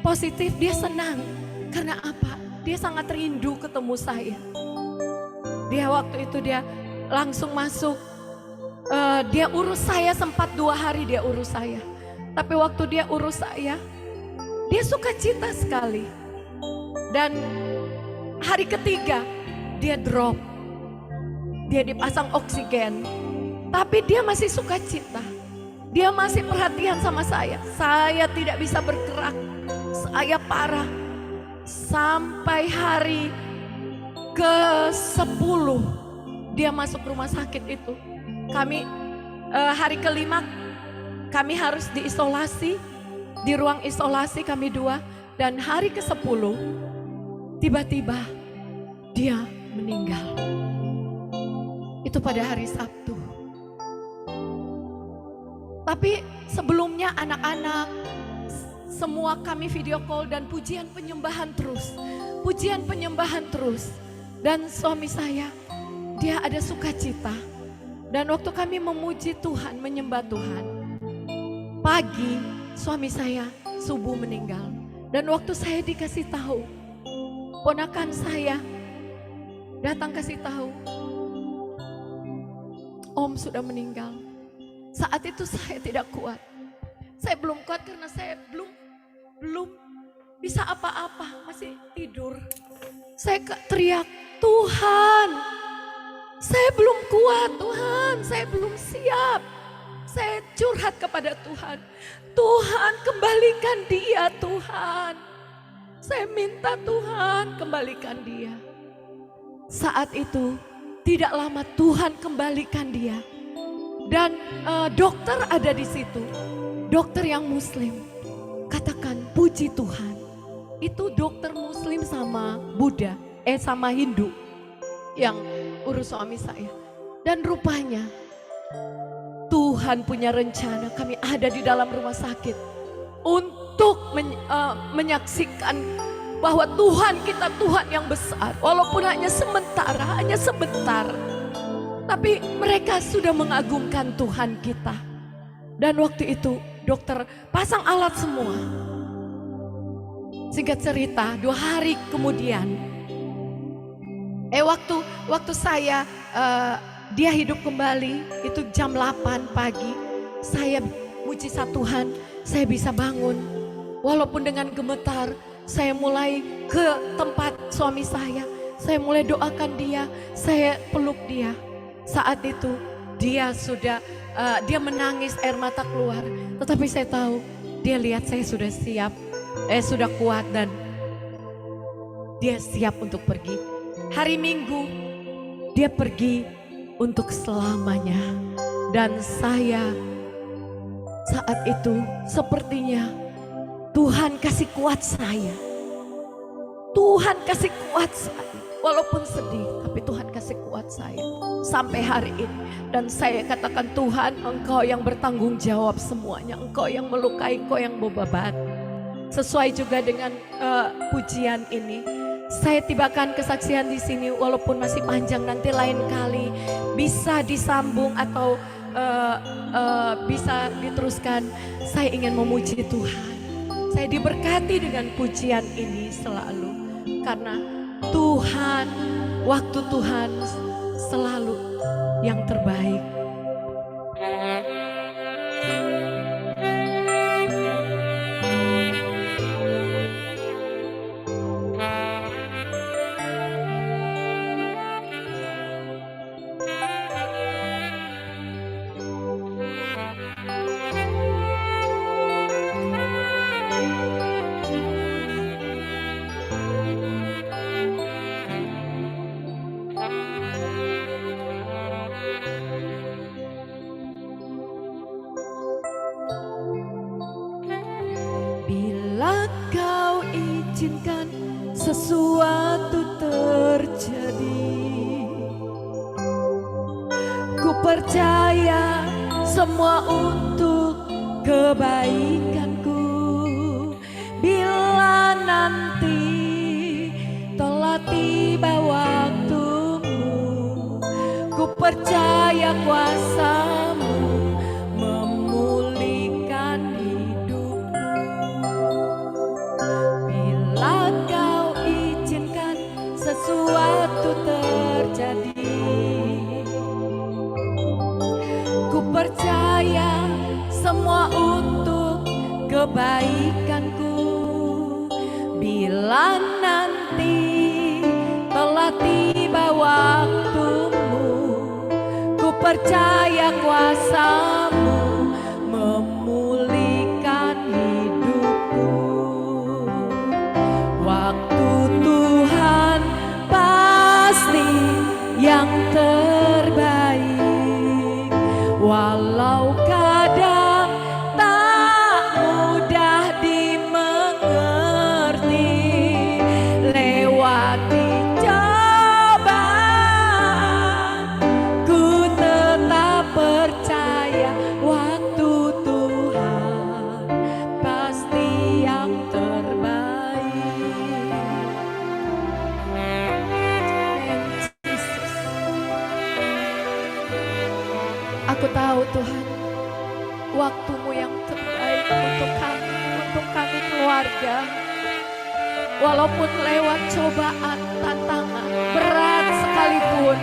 positif dia senang. Karena apa? Dia sangat rindu ketemu saya. Dia waktu itu dia langsung masuk. Dia urus saya sempat 2 hari dia urus saya. Tapi waktu dia urus saya, dia sukacita sekali. Dan hari ketiga dia drop. Dia dipasang oksigen. Tapi dia masih sukacita. Dia masih perhatian sama saya. Saya tidak bisa bergerak. Saya parah. Sampai hari ke-10 dia masuk rumah sakit itu. Kami hari ke-5 kami harus diisolasi. Di ruang isolasi kami 2. Dan hari ke-10 tiba-tiba dia meninggal. Itu pada hari Sabtu. Tapi sebelumnya anak-anak semua kami video call dan pujian penyembahan terus. Pujian penyembahan terus. Dan suami saya, dia ada sukacita. Dan waktu kami memuji Tuhan, menyembah Tuhan, pagi suami saya subuh meninggal. Dan waktu saya dikasih tahu, ponakan saya datang kasih tahu, Om sudah meninggal. Saat itu saya tidak kuat. Saya belum kuat karena saya belum bisa apa-apa, masih tidur. Saya teriak, Tuhan, saya belum kuat, Tuhan, saya belum siap. Saya curhat kepada Tuhan, Tuhan kembalikan dia, Tuhan. Saya minta Tuhan kembalikan dia. Saat itu tidak lama Tuhan kembalikan dia. Dan dokter ada di situ, dokter yang Muslim. Katakan puji Tuhan. Itu dokter Muslim sama Buddha, sama Hindu yang urus suami saya. Dan rupanya Tuhan punya rencana kami ada di dalam rumah sakit untuk menyaksikan bahwa Tuhan kita Tuhan yang besar. Walaupun hanya sebentar. Tapi mereka sudah mengagungkan Tuhan kita. Dan waktu itu dokter pasang alat semua. Singkat cerita 2 hari kemudian. Waktu saya dia hidup kembali itu jam 8 pagi. Saya mujizat Tuhan, saya bisa bangun. Walaupun dengan gemetar, saya mulai ke tempat suami saya. Saya mulai doakan dia, saya peluk dia. Saat itu dia sudah dia menangis, air mata keluar. Tetapi saya tahu dia lihat saya sudah siap. sudah kuat dan dia siap untuk pergi. Hari Minggu dia pergi untuk selamanya. Dan saya saat itu sepertinya Tuhan kasih kuat saya. Tuhan kasih kuat saya. Walaupun sedih, tapi Tuhan kasih kuat saya sampai hari ini. Dan saya katakan, Tuhan, Engkau yang bertanggung jawab semuanya. Engkau yang melukai, Engkau yang beban. Sesuai juga dengan pujian ini. Saya tibakan kesaksian di sini, walaupun masih panjang, nanti lain kali bisa disambung atau bisa diteruskan. Saya ingin memuji Tuhan. Saya diberkati dengan pujian ini selalu karena Tuhan, waktu Tuhan selalu yang terbaik. Bila Kau izinkan sesuatu terjadi, ku percaya semua untuk kebaikanku. Bila nanti telah tiba waktumu, ku percaya kuasa-Mu memulihkan hidupku. Bila Kau izinkan sesuatu terjadi, ku percaya semua untuk kebaikanku. Bila nanti telah tiba waktumu, ku percaya kuasa-Mu memulihkan hidupku. Waktu Tuhan pasti yang terbaik, walau kadang tak mudah dimengerti. Lewati cobaan, ku tetap percaya waktu Tuhan pasti yang terbaik. Aku tahu Tuhan, waktu-Mu yang terbaik untuk kami keluarga. Walaupun lewat cobaan, tantangan, berat sekalipun,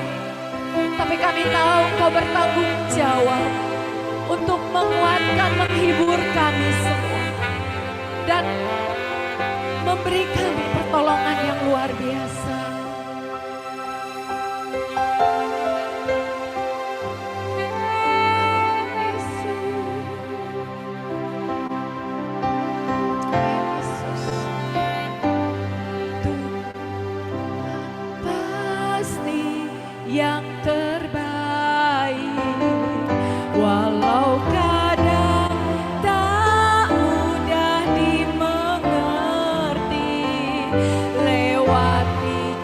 tapi kami tahu Kau bertanggung jawab untuk menguatkan, menghibur kami semua, dan memberi kami pertolongan yang luar biasa. Yang terbaik, walau kadang tak mudah dimengerti. Lewati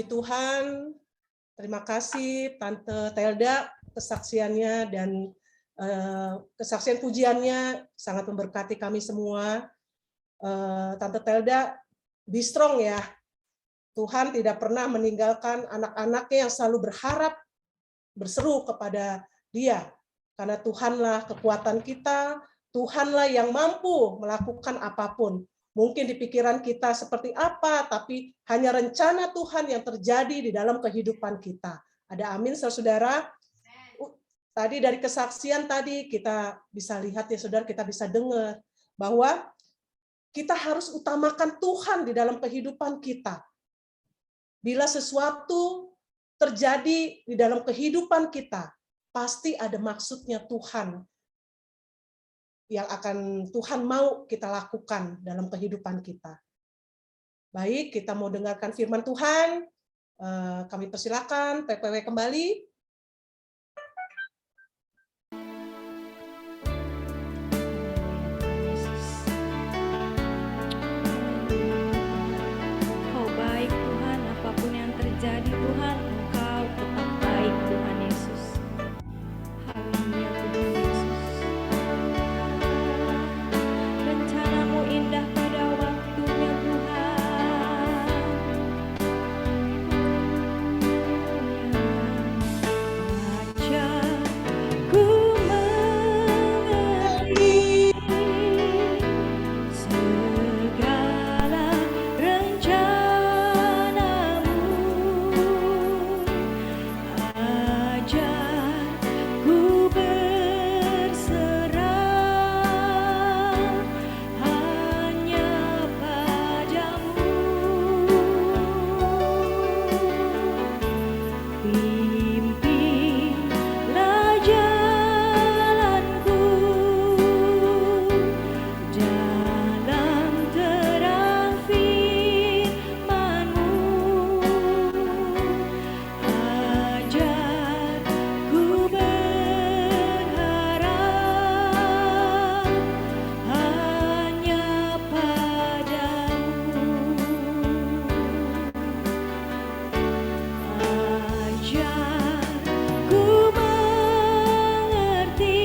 Tuhan, terima kasih Tante Telda kesaksiannya dan kesaksian pujiannya sangat memberkati kami semua. Tante Telda, be strong ya. Tuhan tidak pernah meninggalkan anak-anaknya yang selalu berharap, berseru kepada Dia. Karena Tuhanlah kekuatan kita, Tuhanlah yang mampu melakukan apapun. Mungkin di pikiran kita seperti apa, tapi hanya rencana Tuhan yang terjadi di dalam kehidupan kita. Ada amin, saudara. Tadi dari kesaksian tadi kita bisa lihat ya saudara, kita bisa dengar bahwa kita harus utamakan Tuhan di dalam kehidupan kita. Bila sesuatu terjadi di dalam kehidupan kita, pasti ada maksudnya Tuhan yang akan Tuhan mau kita lakukan dalam kehidupan kita. Baik, kita mau dengarkan firman Tuhan. Kami persilakan PPW kembali. Kau baik Tuhan, apapun yang terjadi Tuhan, Engkau tetap baik Tuhan Yesus. Haleluya Tuhan Yesus. Rencanamu indah pada waktunya Tuhan. Ajar ku mengerti segala rencanamu. Ajar ku berserah hanya padamu. Pimpinlah jalanku dalam terang firman-Mu. Ajar ku berharap hanya padamu. Ajar ku mengerti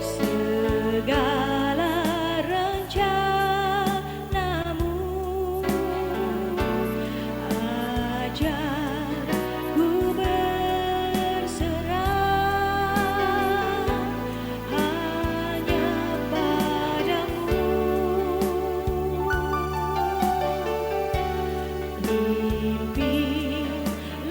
segala rencanamu. Ajar ku berserah hanya padamu. Pimpinlah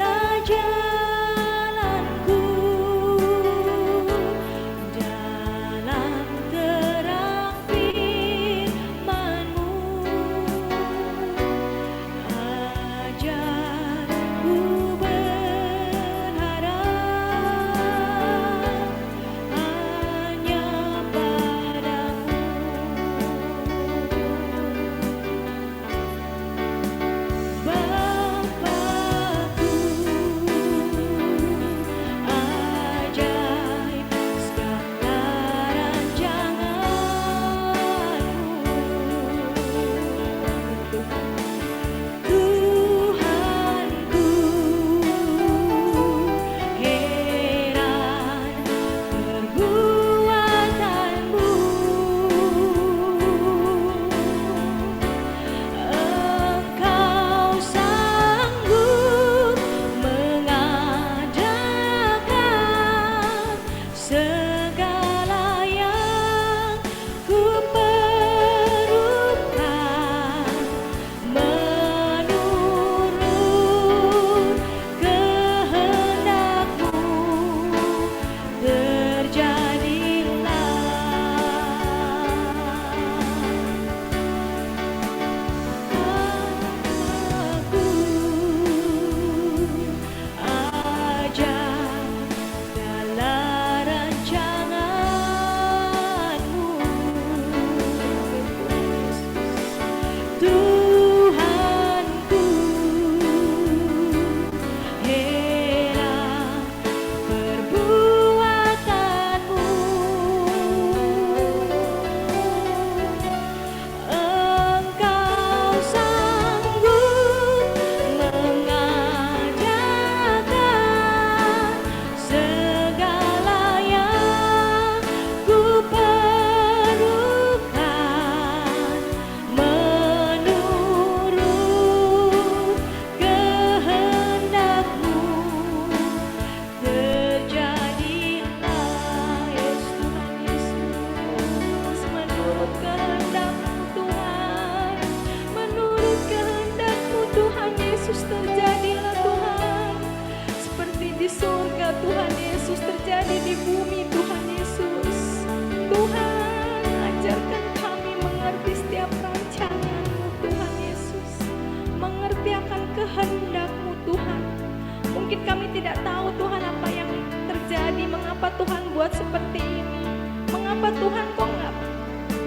Mungkin kami tidak tahu Tuhan apa yang terjadi, mengapa Tuhan buat seperti ini. Mengapa Tuhan kok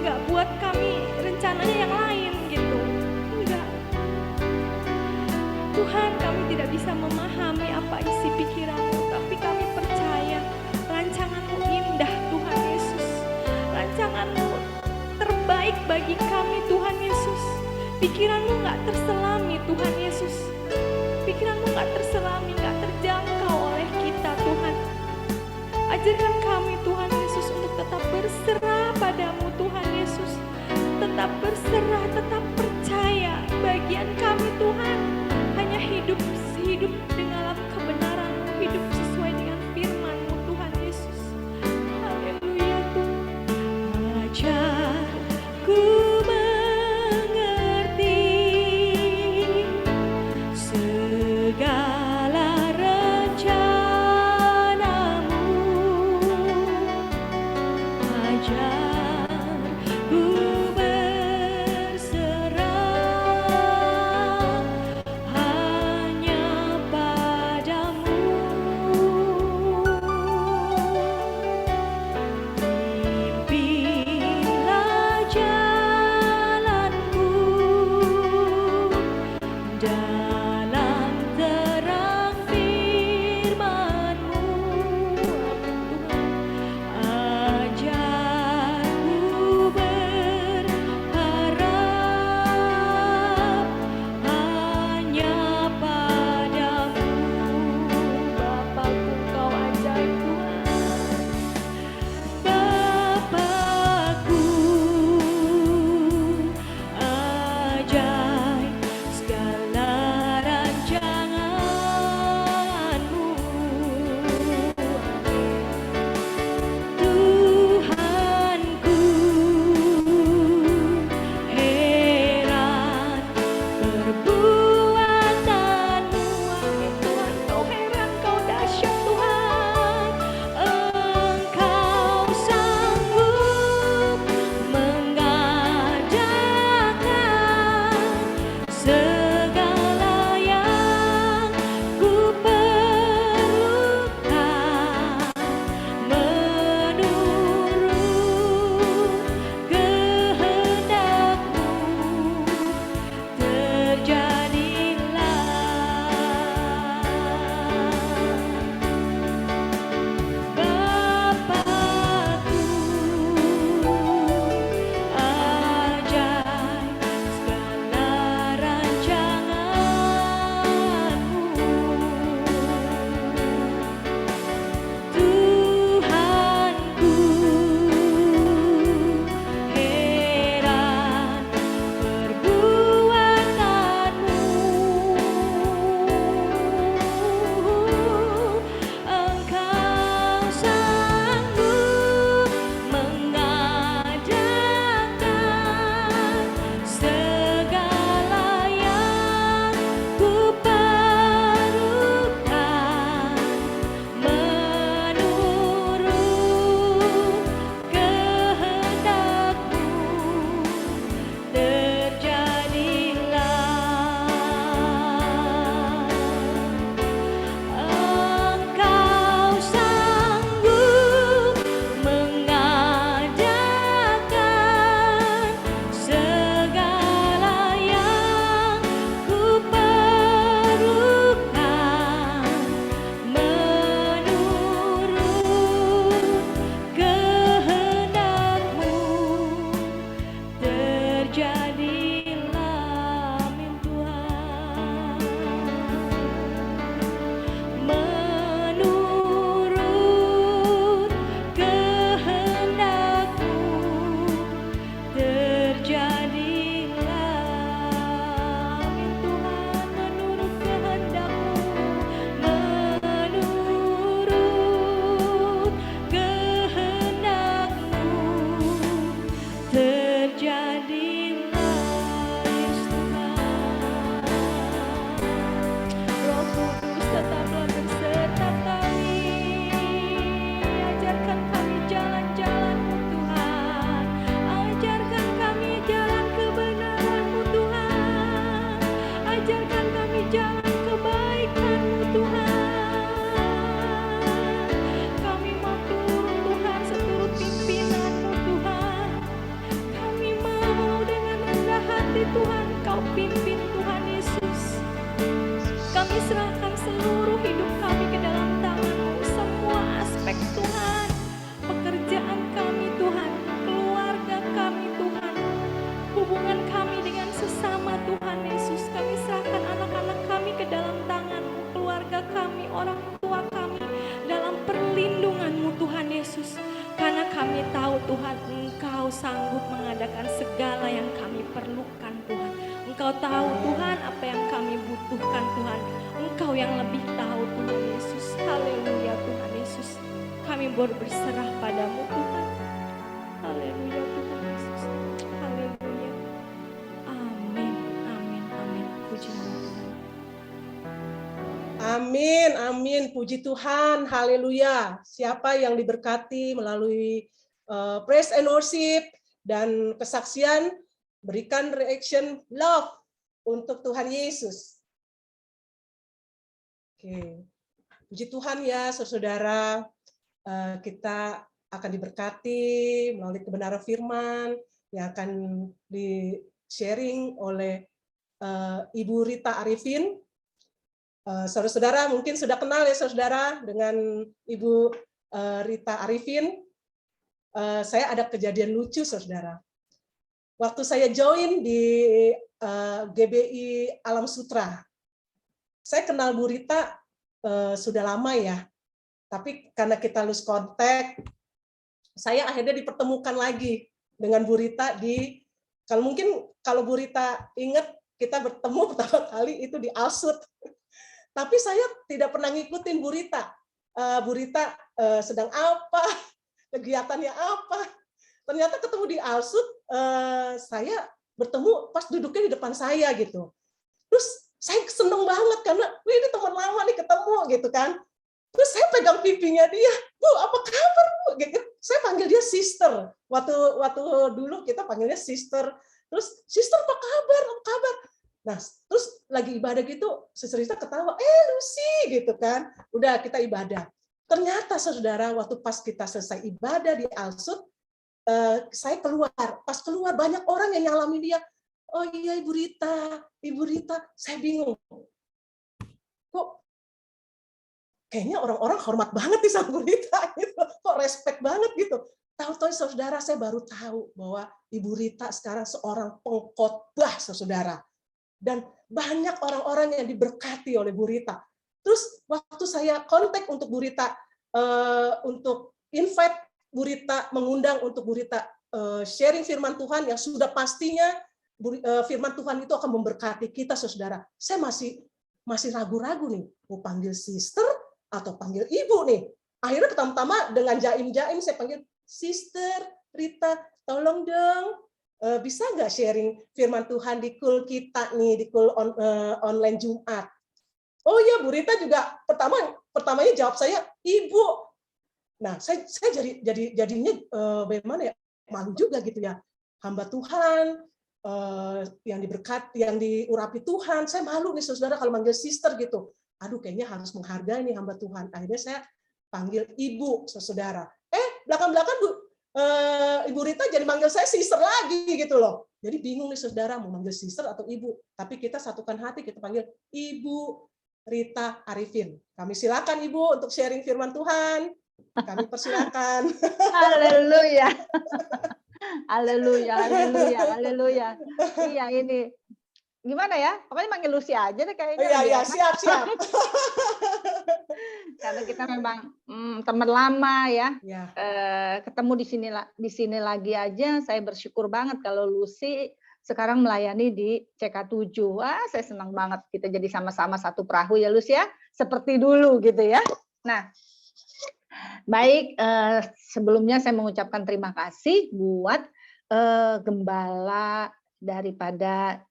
nggak buat kami rencananya yang lain gitu. Enggak. Tuhan, kami tidak bisa memahami apa isi pikiran-Mu, tapi kami percaya rancangan-Mu indah Tuhan Yesus. Rancangan-Mu terbaik bagi kami Tuhan Yesus. Pikiran-Mu nggak terselami Tuhan Yesus. Pikiran-Mu nggak terselami, nggak terjangkau oleh kita Tuhan. Ajarkan kami Tuhan Yesus untuk tetap berserah padamu Tuhan Yesus. Tetap berserah, tetap percaya. Bagian kami Tuhan hanya hidup dengan kebenaran-Mu, hidup sesuai dengan firman-Mu Tuhan Yesus. Haleluya Tuhan. Ajarku mengerti segala rencana-Mu. Ajarku berserah hanya pada Engkau tahu Tuhan apa yang kami butuhkan Tuhan. Engkau yang lebih tahu Tuhan Yesus. Haleluya Tuhan Yesus. Kami berserah padamu Tuhan. Haleluya Tuhan Yesus. Haleluya. Amin. Amin. Amin. Puji nama Tuhan. Amin, amin. Puji Tuhan, haleluya. Siapa yang diberkati melalui praise and worship dan kesaksian, berikan reaction love untuk Tuhan Yesus. Oke. Puji Tuhan ya, saudara. Kita akan diberkati melalui kebenaran firman yang akan di-sharing oleh Ibu Rita Arifin. Saudara-saudara mungkin sudah kenal ya saudara dengan Ibu Rita Arifin. Saya ada kejadian lucu saudara. Waktu saya join di GBI Alam Sutra, saya kenal Bu Rita sudah lama ya. Tapi karena kita lose kontak, saya akhirnya dipertemukan lagi dengan Bu Rita di, kalau Bu Rita ingat kita bertemu pertama kali itu di Alsut. Tapi saya tidak pernah ngikutin Bu Rita. Bu Rita sedang apa, kegiatannya apa. Ternyata ketemu di Alsut, saya bertemu pas duduknya di depan saya gitu. Terus saya seneng banget karena, wih ini teman lama nih ketemu gitu kan. Terus saya pegang pipinya dia, Bu apa kabar Bu? Gitu. Saya panggil dia sister. Waktu dulu kita panggilnya sister. Terus sister apa kabar? Apa kabar? Nah, terus lagi ibadah gitu, Sister Rita ketawa, Lucy gitu kan. Udah kita ibadah. Ternyata saudara, waktu pas kita selesai ibadah di Alsut, saya keluar. Pas keluar banyak orang yang nyalamin dia. Oh iya Ibu Rita, saya bingung. Kok kayaknya orang-orang hormat banget nih sama Bu Rita gitu. Kok respect banget gitu. Tahu-tahu saudara, saya baru tahu bahwa Ibu Rita sekarang seorang pengkhotbah saudara. Dan banyak orang-orang yang diberkati oleh Bu Rita. Terus waktu saya kontak untuk Bu Rita, untuk invite Bu Rita, mengundang untuk Bu Rita sharing firman Tuhan yang sudah pastinya firman Tuhan itu akan memberkati kita, saudara. Saya masih ragu-ragu nih, mau panggil sister atau panggil ibu nih. Akhirnya pertama-tama dengan jaim-jaim saya panggil, Sister Rita, tolong dong. Bisa nggak sharing firman Tuhan di kul kita nih, di kul online Jumat? Oh iya, Bu Rita juga pertamanya jawab saya, Ibu. Nah, saya jadinya bagaimana ya, malu juga gitu ya. Hamba Tuhan yang diberkati, yang diurapi Tuhan, saya malu nih saudara kalau manggil sister gitu. Aduh, kayaknya harus menghargai nih hamba Tuhan. Akhirnya saya panggil Ibu, saudara. Belakang-belakang Ibu Rita jadi manggil saya sister lagi gitu loh. Jadi bingung nih saudara mau manggil sister atau ibu. Tapi kita satukan hati, kita panggil Ibu Rita Arifin. Kami silakan Ibu untuk sharing firman Tuhan. Kami persilakan. Haleluya. Haleluya, haleluya, haleluya. Iya ini. Gimana ya? Pokoknya manggil Lucy aja deh kayaknya. Iya, siap. Karena kita memang teman lama ya. Ya. Ketemu di sini lagi aja, saya bersyukur banget kalau Lucy sekarang melayani di CK7. Wah, saya senang banget kita jadi sama-sama satu perahu ya Lucy ya, seperti dulu gitu ya. Nah, baik, sebelumnya saya mengucapkan terima kasih buat gembala daripada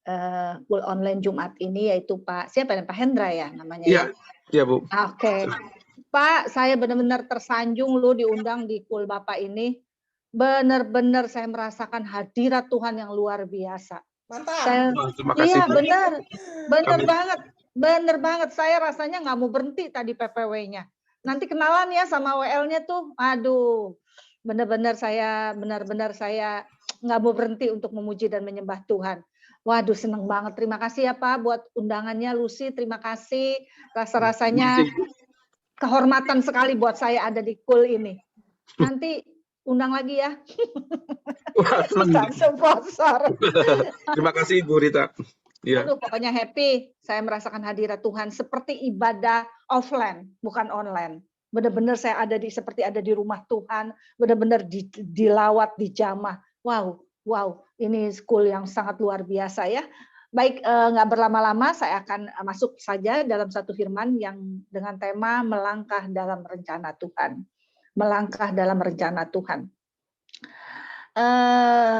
kul online Jumat ini, yaitu Pak siapa ya, Pak Hendra ya namanya. Iya Bu. Oke. Pak, saya benar-benar tersanjung lu diundang di kul Bapak ini. Benar-benar saya merasakan hadirat Tuhan yang luar biasa. Mantap. Terima kasih. Iya benar banget. Saya rasanya nggak mau berhenti tadi PPW-nya. Nanti kenalan ya sama WL-nya tuh. Aduh, benar-benar saya nggak mau berhenti untuk memuji dan menyembah Tuhan. Waduh, seneng banget. Terima kasih ya Pak buat undangannya Lucy. Terima kasih. Rasa-rasanya kehormatan sekali buat saya ada di kul ini. Nanti undang lagi ya. Wah, senang. Sponsor. Terima kasih Bu Rita. Ya. Aduh, pokoknya happy. Saya merasakan hadirat Tuhan seperti ibadah offline, bukan online. Benar-benar saya seperti ada di rumah Tuhan. Benar-benar dilawat, dijamah. Wow, ini school yang sangat luar biasa ya. Baik, nggak berlama-lama, saya akan masuk saja dalam satu firman yang dengan tema melangkah dalam rencana Tuhan. Melangkah dalam rencana Tuhan.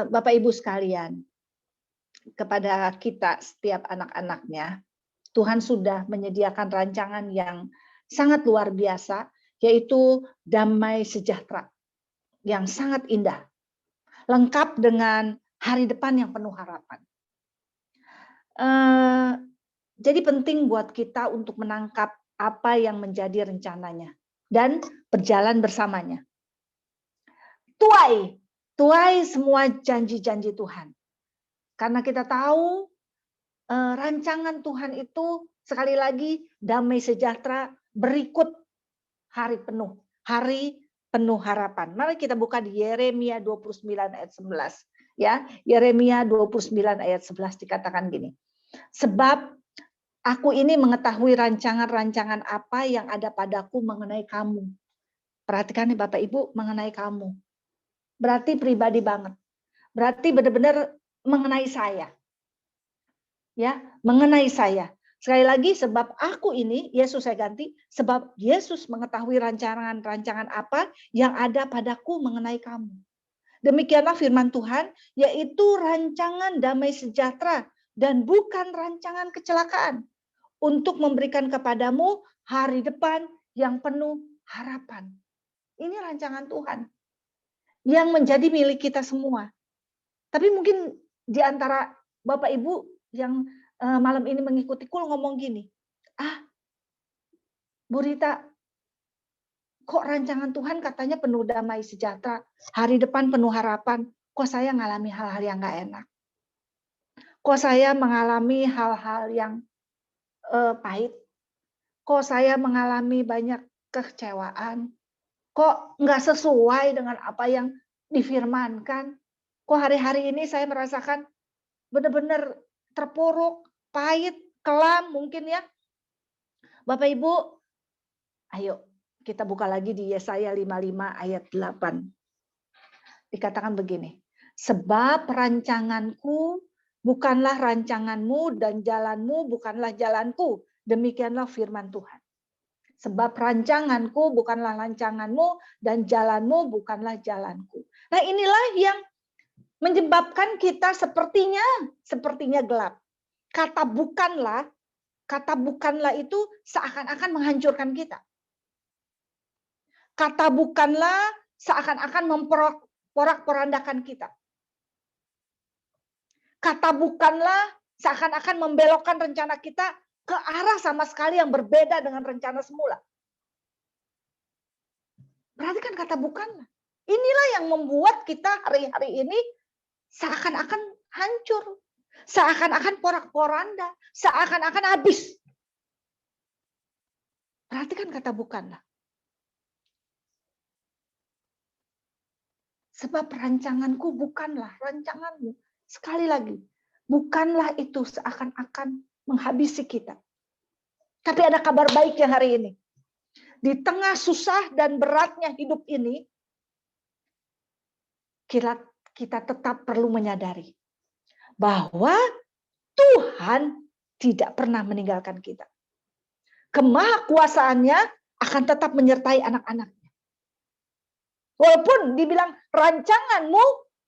Bapak Ibu sekalian, kepada kita setiap anak-anaknya, Tuhan sudah menyediakan rancangan yang sangat luar biasa, yaitu damai sejahtera yang sangat indah, lengkap dengan hari depan yang penuh harapan. Jadi penting buat kita untuk menangkap apa yang menjadi rencananya dan berjalan bersamanya. Tuai semua janji-janji Tuhan. Karena kita tahu rancangan Tuhan itu sekali lagi damai sejahtera berikut hari penuh harapan. Mari kita buka di Yeremia 29 ayat 11. Ya, Yeremia 29 ayat 11 dikatakan gini. Sebab aku ini mengetahui rancangan-rancangan apa yang ada padaku mengenai kamu. Perhatikan nih Bapak Ibu, mengenai kamu. Berarti pribadi banget. Berarti benar-benar mengenai saya. Ya, mengenai saya. Sekali lagi, sebab aku ini, Yesus saya ganti, sebab Yesus mengetahui rancangan-rancangan apa yang ada padaku mengenai kamu. Demikianlah firman Tuhan, yaitu rancangan damai sejahtera dan bukan rancangan kecelakaan, untuk memberikan kepadamu hari depan yang penuh harapan. Ini rancangan Tuhan yang menjadi milik kita semua. Tapi mungkin di antara Bapak Ibu yang malam ini mengikuti kul ngomong gini, Bu Rita, kok rancangan Tuhan katanya penuh damai sejahtera, hari depan penuh harapan, kok saya ngalami hal-hal yang gak enak. Kok saya mengalami hal-hal yang pahit. Kok saya mengalami banyak kekecewaan. Kok nggak sesuai dengan apa yang difirmankan. Kok hari-hari ini saya merasakan benar-benar terpuruk, pahit, kelam mungkin ya. Bapak Ibu, ayo kita buka lagi di Yesaya 55 ayat 8. Dikatakan begini, sebab rancanganku bukanlah rancanganmu dan jalanmu bukanlah jalanku. Demikianlah firman Tuhan. Sebab rancanganku bukanlah rancanganmu dan jalanmu bukanlah jalanku. Nah inilah yang menyebabkan kita sepertinya gelap. Kata bukanlah itu seakan-akan menghancurkan kita. Kata bukanlah seakan-akan memporak-porandakan kita. Kata bukanlah seakan-akan membelokkan rencana kita ke arah sama sekali yang berbeda dengan rencana semula. Perhatikan kata bukanlah. Inilah yang membuat kita hari-hari ini seakan-akan hancur. Seakan-akan porak-poranda. Seakan-akan habis. Perhatikan kata bukanlah. Sebab rancanganku bukanlah rancanganmu. Sekali lagi, bukanlah itu seakan-akan menghabisi kita. Tapi ada kabar baik yang hari ini. Di tengah susah dan beratnya hidup ini, kita tetap perlu menyadari bahwa Tuhan tidak pernah meninggalkan kita. Kemahakuasaannya akan tetap menyertai anak-anaknya. Walaupun dibilang rancanganmu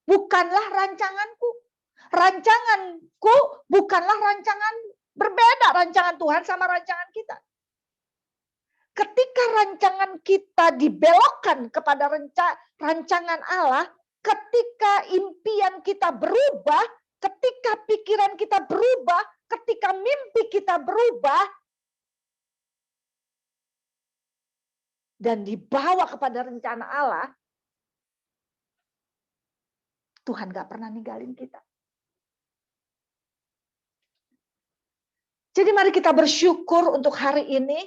bukanlah rancanganku. Rancanganku bukanlah rancangan, berbeda rancangan Tuhan sama rancangan kita. Ketika rancangan kita dibelokkan kepada rancangan Allah, ketika impian kita berubah, ketika pikiran kita berubah, ketika mimpi kita berubah, dan dibawa kepada rencana Allah, Tuhan gak pernah ninggalin kita. Jadi mari kita bersyukur untuk hari ini.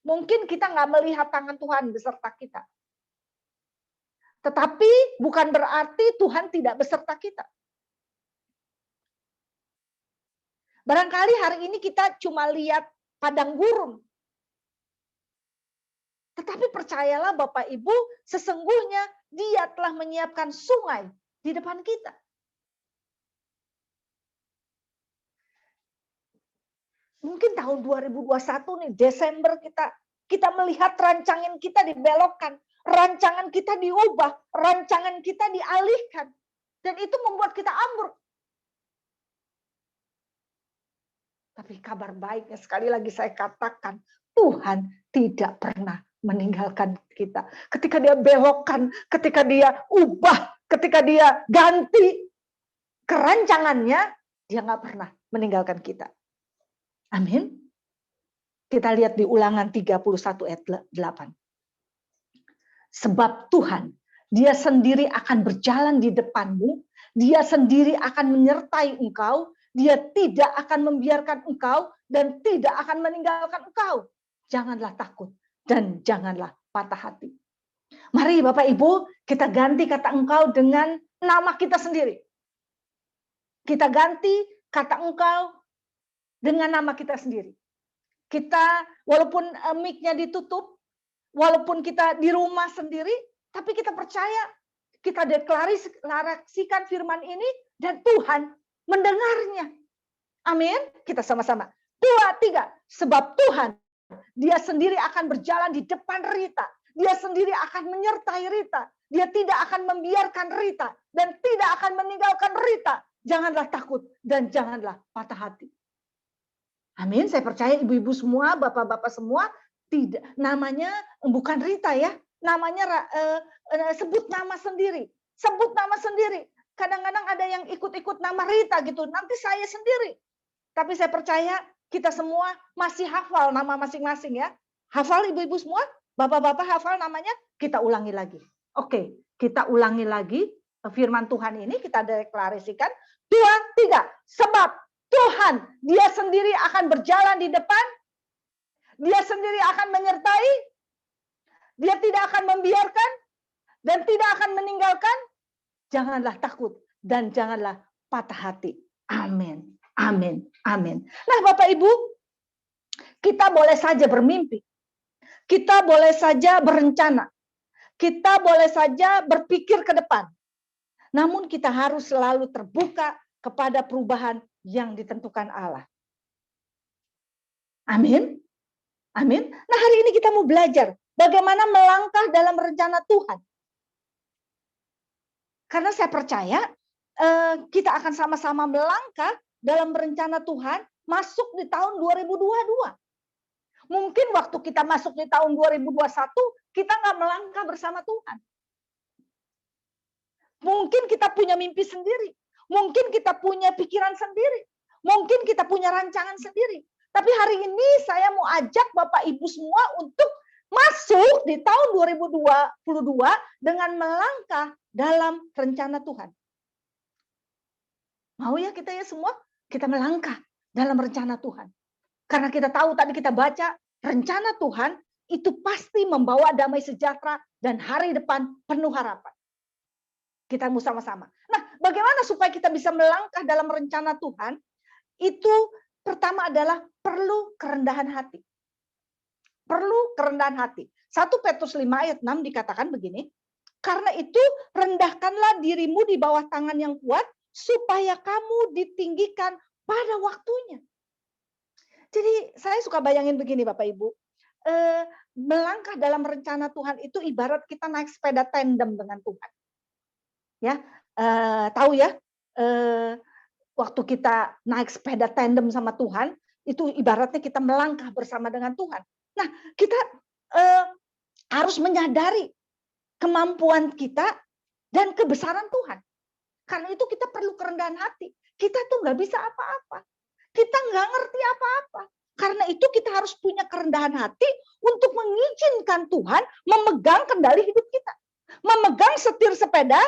Mungkin kita nggak melihat tangan Tuhan beserta kita. Tetapi bukan berarti Tuhan tidak beserta kita. Barangkali hari ini kita cuma lihat padang gurun. Tetapi percayalah Bapak Ibu, sesungguhnya Dia telah menyiapkan sungai di depan kita. Mungkin tahun 2021 nih, Desember kita melihat rancangan kita dibelokkan, rancangan kita diubah, rancangan kita dialihkan. Dan itu membuat kita ambruk. Tapi kabar baiknya sekali lagi saya katakan, Tuhan tidak pernah meninggalkan kita. Ketika dia belokkan, ketika dia ubah, ketika dia ganti kerancangannya, dia nggak pernah meninggalkan kita. Amin. Kita lihat di Ulangan 31 ayat 8. Sebab Tuhan, dia sendiri akan berjalan di depanmu, dia sendiri akan menyertai engkau, dia tidak akan membiarkan engkau dan tidak akan meninggalkan engkau. Janganlah takut dan janganlah patah hati. Mari Bapak Ibu, kita ganti kata engkau dengan nama kita sendiri. Kita ganti kata engkau dengan nama kita sendiri. Kita walaupun mic-nya ditutup, walaupun kita di rumah sendiri, tapi kita percaya, kita deklarasikan firman ini dan Tuhan mendengarnya. Amin. Kita sama-sama. 2, 3. Sebab Tuhan, dia sendiri akan berjalan di depan Rita. Dia sendiri akan menyertai Rita. Dia tidak akan membiarkan Rita dan tidak akan meninggalkan Rita. Janganlah takut dan janganlah patah hati. Amin. Saya percaya ibu-ibu semua, bapak-bapak semua, tidak namanya bukan Rita ya. Namanya sebut nama sendiri. Sebut nama sendiri. Kadang-kadang ada yang ikut-ikut nama Rita gitu. Nanti saya sendiri. Tapi saya percaya kita semua masih hafal nama masing-masing ya. Hafal ibu-ibu semua? Bapak-bapak hafal namanya? Kita ulangi lagi. Oke, kita ulangi lagi firman Tuhan ini. Kita deklarasikan. 2, 3. Sebab Tuhan, dia sendiri akan berjalan di depan. Dia sendiri akan menyertai. Dia tidak akan membiarkan. Dan tidak akan meninggalkan. Janganlah takut dan janganlah patah hati. Amin. Amin. Amin. Nah, Bapak Ibu, kita boleh saja bermimpi. Kita boleh saja berencana. Kita boleh saja berpikir ke depan. Namun kita harus selalu terbuka kepada perubahan yang ditentukan Allah. Amin. Amin. Nah, hari ini kita mau belajar bagaimana melangkah dalam rencana Tuhan. Karena saya percaya kita akan sama-sama melangkah dalam rencana Tuhan masuk di tahun 2022. Mungkin waktu kita masuk di tahun 2021, kita nggak melangkah bersama Tuhan. Mungkin kita punya mimpi sendiri. Mungkin kita punya pikiran sendiri. Mungkin kita punya rancangan sendiri. Tapi hari ini saya mau ajak Bapak Ibu semua untuk masuk di tahun 2022 dengan melangkah dalam rencana Tuhan. Mau ya kita ya semua? Kita melangkah dalam rencana Tuhan. Karena kita tahu tadi kita baca, rencana Tuhan itu pasti membawa damai sejahtera dan hari depan penuh harapan. Kita mau sama-sama. Nah, bagaimana supaya kita bisa melangkah dalam rencana Tuhan? Itu pertama adalah perlu kerendahan hati. Perlu kerendahan hati. 1 Petrus 5 ayat 6 dikatakan begini, karena itu rendahkanlah dirimu di bawah tangan yang kuat, supaya kamu ditinggikan pada waktunya. Jadi saya suka bayangin begini Bapak Ibu, melangkah dalam rencana Tuhan itu ibarat kita naik sepeda tandem dengan Tuhan. Ya, tahu ya, waktu kita naik sepeda tandem sama Tuhan, itu ibaratnya kita melangkah bersama dengan Tuhan. Nah, kita harus menyadari kemampuan kita dan kebesaran Tuhan. Karena itu kita perlu kerendahan hati. Kita tuh nggak bisa apa-apa. Kita nggak ngerti apa-apa. Karena itu kita harus punya kerendahan hati untuk mengizinkan Tuhan memegang kendali hidup kita. Memegang setir sepeda,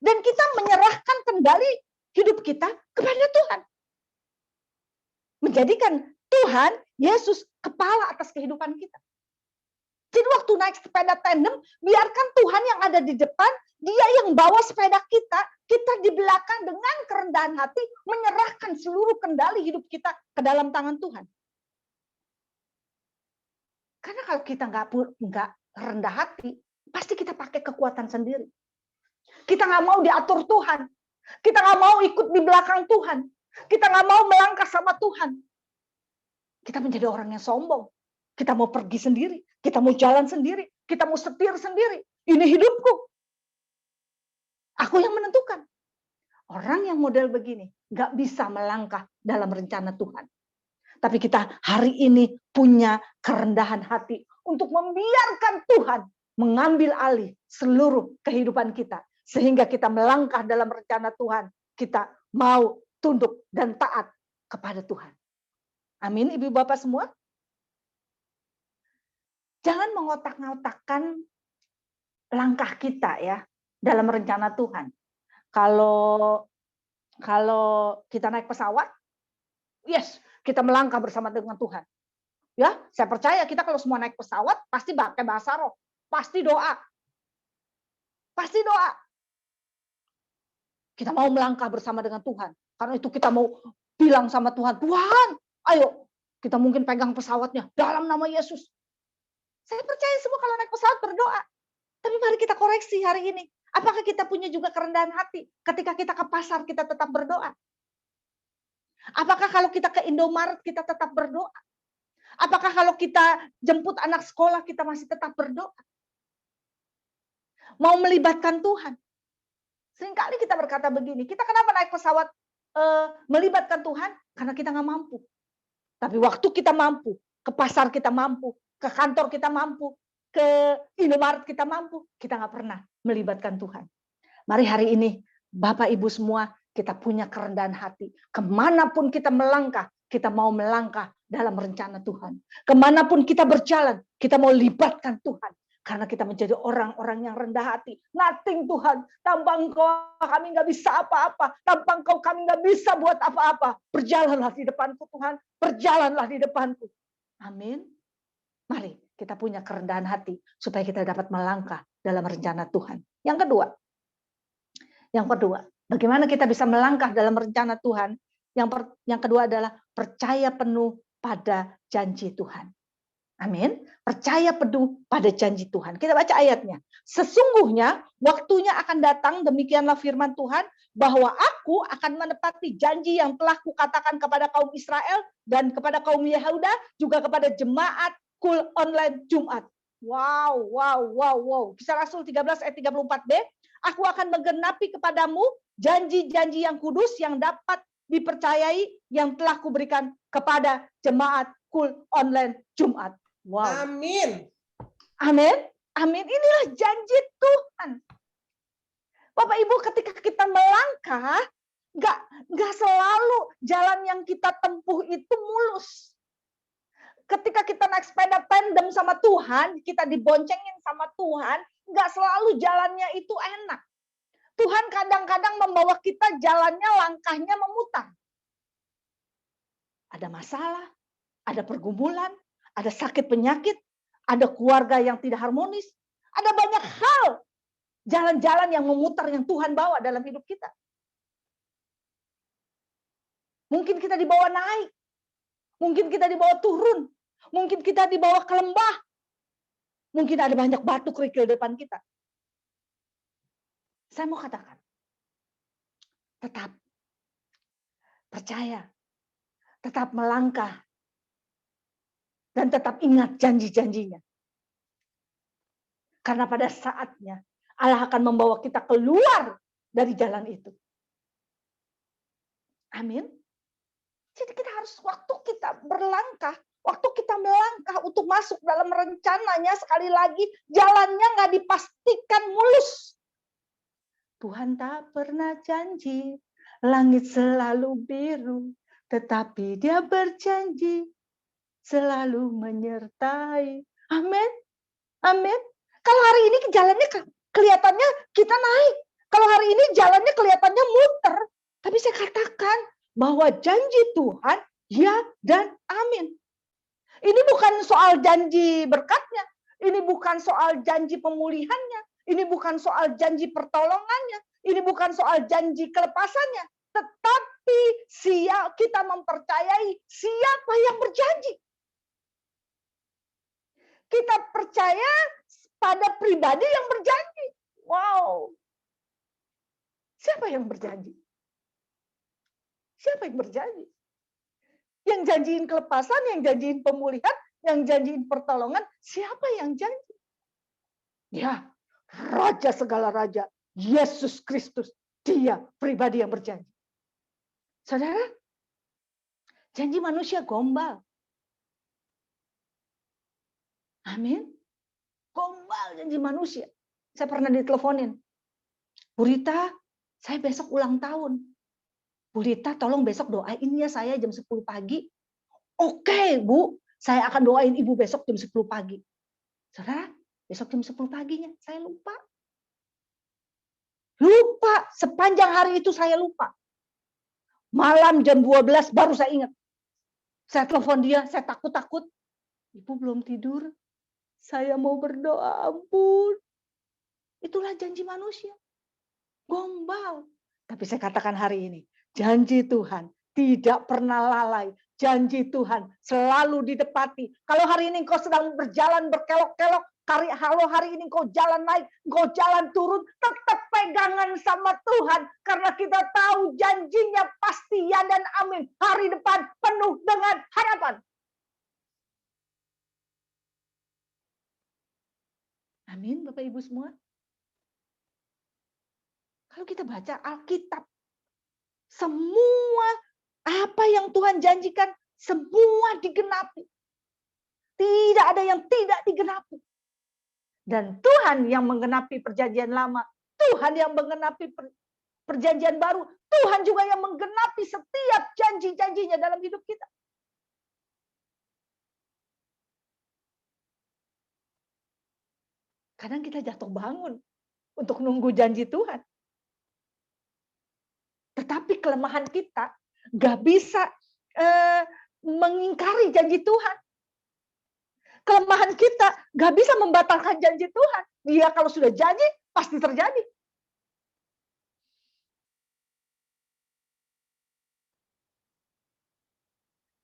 dan kita menyerahkan kendali hidup kita kepada Tuhan. Menjadikan Tuhan, Yesus, kepala atas kehidupan kita. Jadi waktu naik sepeda tandem, biarkan Tuhan yang ada di depan, dia yang bawa sepeda kita di belakang dengan kerendahan hati, menyerahkan seluruh kendali hidup kita ke dalam tangan Tuhan. Karena kalau kita nggak rendah hati, pasti kita pakai kekuatan sendiri. Kita nggak mau diatur Tuhan. Kita nggak mau ikut di belakang Tuhan. Kita nggak mau melangkah sama Tuhan. Kita menjadi orang yang sombong. Kita mau pergi sendiri, kita mau jalan sendiri, kita mau setir sendiri. Ini hidupku. Aku yang menentukan. Orang yang model begini nggak bisa melangkah dalam rencana Tuhan. Tapi kita hari ini punya kerendahan hati untuk membiarkan Tuhan mengambil alih seluruh kehidupan kita. Sehingga kita melangkah dalam rencana Tuhan. Kita mau tunduk dan taat kepada Tuhan. Amin, Ibu Bapak semua. Jangan mengotak-ngotakkan langkah kita ya dalam rencana Tuhan. Kalau kita naik pesawat, yes, kita melangkah bersama dengan Tuhan. Ya, saya percaya kita kalau semua naik pesawat pasti pakai bahasa roh, pasti doa. Pasti doa. Kita mau melangkah bersama dengan Tuhan. Karena itu kita mau bilang sama Tuhan, Tuhan, ayo kita mungkin pegang pesawatnya dalam nama Yesus. Saya percaya semua kalau naik pesawat berdoa. Tapi mari kita koreksi hari ini. Apakah kita punya juga kerendahan hati ketika kita ke pasar kita tetap berdoa? Apakah kalau kita ke Indomaret kita tetap berdoa? Apakah kalau kita jemput anak sekolah kita masih tetap berdoa? Mau melibatkan Tuhan. Seringkali kita berkata begini, kita kenapa naik pesawat melibatkan Tuhan? Karena kita nggak mampu. Tapi waktu kita mampu, ke pasar kita mampu, ke kantor kita mampu, ke Indomaret kita mampu, kita nggak pernah melibatkan Tuhan. Mari hari ini, Bapak Ibu semua, kita punya kerendahan hati. Kemanapun kita melangkah, kita mau melangkah dalam rencana Tuhan. Kemanapun kita berjalan, kita mau libatkan Tuhan. Karena kita menjadi orang-orang yang rendah hati. Nothing Tuhan, tanpa Engkau kami nggak bisa apa-apa. Tanpa Engkau kami nggak bisa buat apa-apa. Berjalanlah di depanku Tuhan, berjalanlah di depanku. Amin. Mari kita punya kerendahan hati supaya kita dapat melangkah dalam rencana Tuhan. Yang kedua, bagaimana kita bisa melangkah dalam rencana Tuhan? Yang kedua adalah percaya penuh pada janji Tuhan. Amin. Percaya penuh pada janji Tuhan. Kita baca ayatnya. Sesungguhnya waktunya akan datang, demikianlah firman Tuhan, bahwa aku akan menepati janji yang telah kukatakan kepada kaum Israel dan kepada kaum Yehuda, juga kepada jemaat Kul online Jumat. Wow. Kisah Rasul 13 ayat 34b. Aku akan menggenapi kepadamu janji-janji yang kudus yang dapat dipercayai yang telah kuberikan kepada jemaat Kul online Jumat. Wow. Amin. Amin. Inilah janji Tuhan. Bapak Ibu, ketika kita melangkah, nggak selalu jalan yang kita tempuh itu mulus. Ketika kita naik sepeda tandem sama Tuhan, kita diboncengin sama Tuhan, nggak selalu jalannya itu enak. Tuhan kadang-kadang membawa kita jalannya, langkahnya memutar. Ada masalah, ada pergumulan, ada sakit penyakit, ada keluarga yang tidak harmonis, ada banyak hal, jalan-jalan yang memutar yang Tuhan bawa dalam hidup kita. Mungkin kita dibawa naik, mungkin kita dibawa turun, mungkin kita dibawa ke lembah, mungkin ada banyak batu kerikil depan kita. Saya mau katakan, tetap percaya, tetap melangkah, dan tetap ingat janji-janjinya. Karena pada saatnya Allah akan membawa kita keluar dari jalan itu. Amin. Jadi kita harus waktu kita berlangkah, waktu kita melangkah untuk masuk dalam rencananya, sekali lagi jalannya nggak dipastikan mulus. Tuhan tak pernah janji langit selalu biru, tetapi Dia berjanji selalu menyertai. Amin. Kalau hari ini jalannya kelihatannya kita naik. Kalau hari ini jalannya kelihatannya muter. Tapi saya katakan bahwa janji Tuhan ya dan amin. Ini bukan soal janji berkatnya. Ini bukan soal janji pemulihannya. Ini bukan soal janji pertolongannya. Ini bukan soal janji kelepasannya. Tetapi kita mempercayai siapa yang berjanji. Kita percaya pada pribadi yang berjanji. Wow. Siapa yang berjanji? Siapa yang berjanji? Yang janjiin kelepasan, yang janjiin pemulihan, yang janjiin pertolongan, siapa yang janji? Ya, Raja segala raja, Yesus Kristus, Dia pribadi yang berjanji. Saudara, janji manusia gombal. Amin. Gombal janji manusia. Saya pernah diteleponin. Bu Rita, saya besok ulang tahun. Bu Rita, tolong besok doain ya saya jam 10 pagi. Oke, Bu. Saya akan doain Ibu besok jam 10 pagi. Saudara, besok jam 10 paginya, saya lupa. Lupa, sepanjang hari itu saya lupa. Malam jam 12 baru saya ingat. Saya telepon dia, saya takut-takut. Ibu belum tidur. Saya mau berdoa, ampun. Itulah janji manusia. Gombal. Tapi saya katakan hari ini, janji Tuhan tidak pernah lalai. Janji Tuhan selalu ditepati. Kalau hari ini kau sedang berjalan berkelok-kelok, kalau hari ini kau jalan naik, kau jalan turun, tetap pegangan sama Tuhan. Karena kita tahu janjinya pasti ya dan amin. Hari depan penuh dengan harapan. Amin, Bapak Ibu semua. Kalau kita baca Alkitab, semua apa yang Tuhan janjikan, semua digenapi. Tidak ada yang tidak digenapi. Dan Tuhan yang menggenapi perjanjian lama, Tuhan yang menggenapi perjanjian baru, Tuhan juga yang menggenapi setiap janji-janjinya dalam hidup kita. Kadang kita jatuh bangun untuk nunggu janji Tuhan. Tetapi kelemahan kita gak bisa mengingkari janji Tuhan. Kelemahan kita gak bisa membatalkan janji Tuhan. Dia kalau sudah janji, pasti terjadi.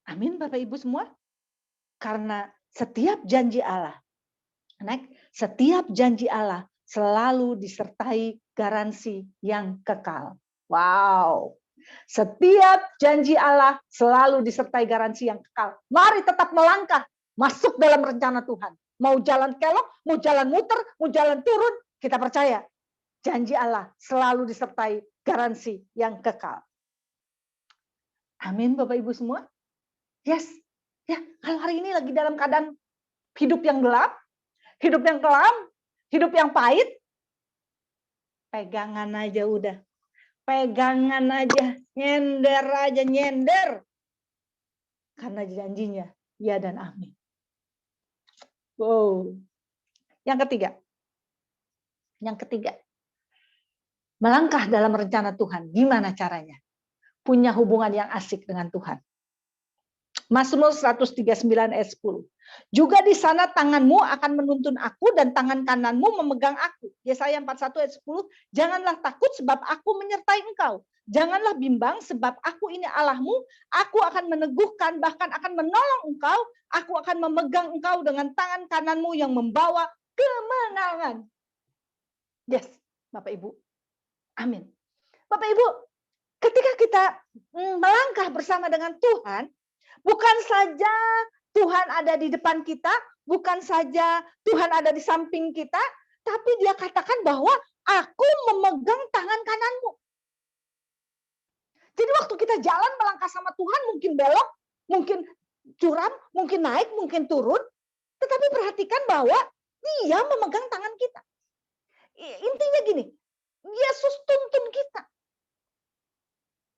Amin Bapak Ibu semua. Karena setiap janji Allah, setiap janji Allah selalu disertai garansi yang kekal. Wow. Setiap janji Allah selalu disertai garansi yang kekal. Mari tetap melangkah masuk dalam rencana Tuhan. Mau jalan kelok, mau jalan muter, mau jalan turun, kita percaya janji Allah selalu disertai garansi yang kekal. Amin Bapak Ibu semua. Yes. Ya, kalau hari ini lagi dalam keadaan hidup yang gelap, hidup yang kelam, hidup yang pahit, pegangan aja udah. Pegangan aja, nyender. Karena janjinya, ya dan amin. Wow. Yang ketiga. Melangkah dalam rencana Tuhan. Gimana caranya? Punya hubungan yang asik dengan Tuhan. Mazmur 139 ayat 10. Juga di sana tanganmu akan menuntun aku dan tangan kananmu memegang aku. Yesaya 41 ayat 10. Janganlah takut sebab aku menyertai engkau. Janganlah bimbang sebab aku ini Allahmu. Aku akan meneguhkan bahkan akan menolong engkau. Aku akan memegang engkau dengan tangan kananmu yang membawa kemenangan. Yes, Bapak Ibu. Amin. Bapak Ibu, ketika kita melangkah bersama dengan Tuhan, bukan saja Tuhan ada di depan kita, bukan saja Tuhan ada di samping kita, tapi Dia katakan bahwa aku memegang tangan kananmu. Jadi waktu kita jalan melangkah sama Tuhan, mungkin belok, mungkin curam, mungkin naik, mungkin turun, tetapi perhatikan bahwa Dia memegang tangan kita. Intinya gini, Yesus tuntun kita.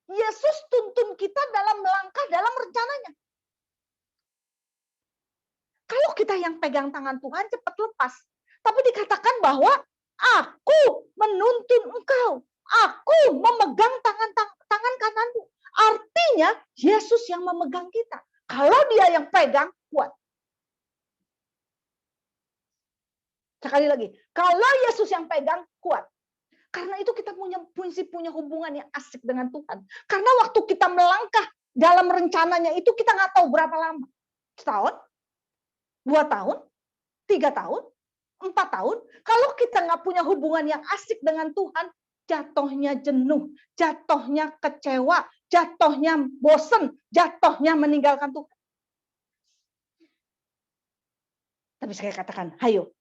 Yesus tuntun kita dalam melangkah dalam rencananya. Kalau kita yang pegang tangan Tuhan cepat lepas. Tapi dikatakan bahwa aku menuntun engkau. Aku memegang tangan kananmu. Artinya Yesus yang memegang kita. Kalau Dia yang pegang, kuat. Sekali lagi, kalau Yesus yang pegang, kuat. Karena itu kita punya hubungan yang asik dengan Tuhan. Karena waktu kita melangkah dalam rencananya itu kita nggak tahu berapa lama. Setahun, 2 tahun, 3 tahun, 4 tahun. Kalau kita nggak punya hubungan yang asik dengan Tuhan, jatuhnya jenuh, jatuhnya kecewa, jatuhnya bosen, jatuhnya meninggalkan Tuhan. Tapi saya katakan, ayo,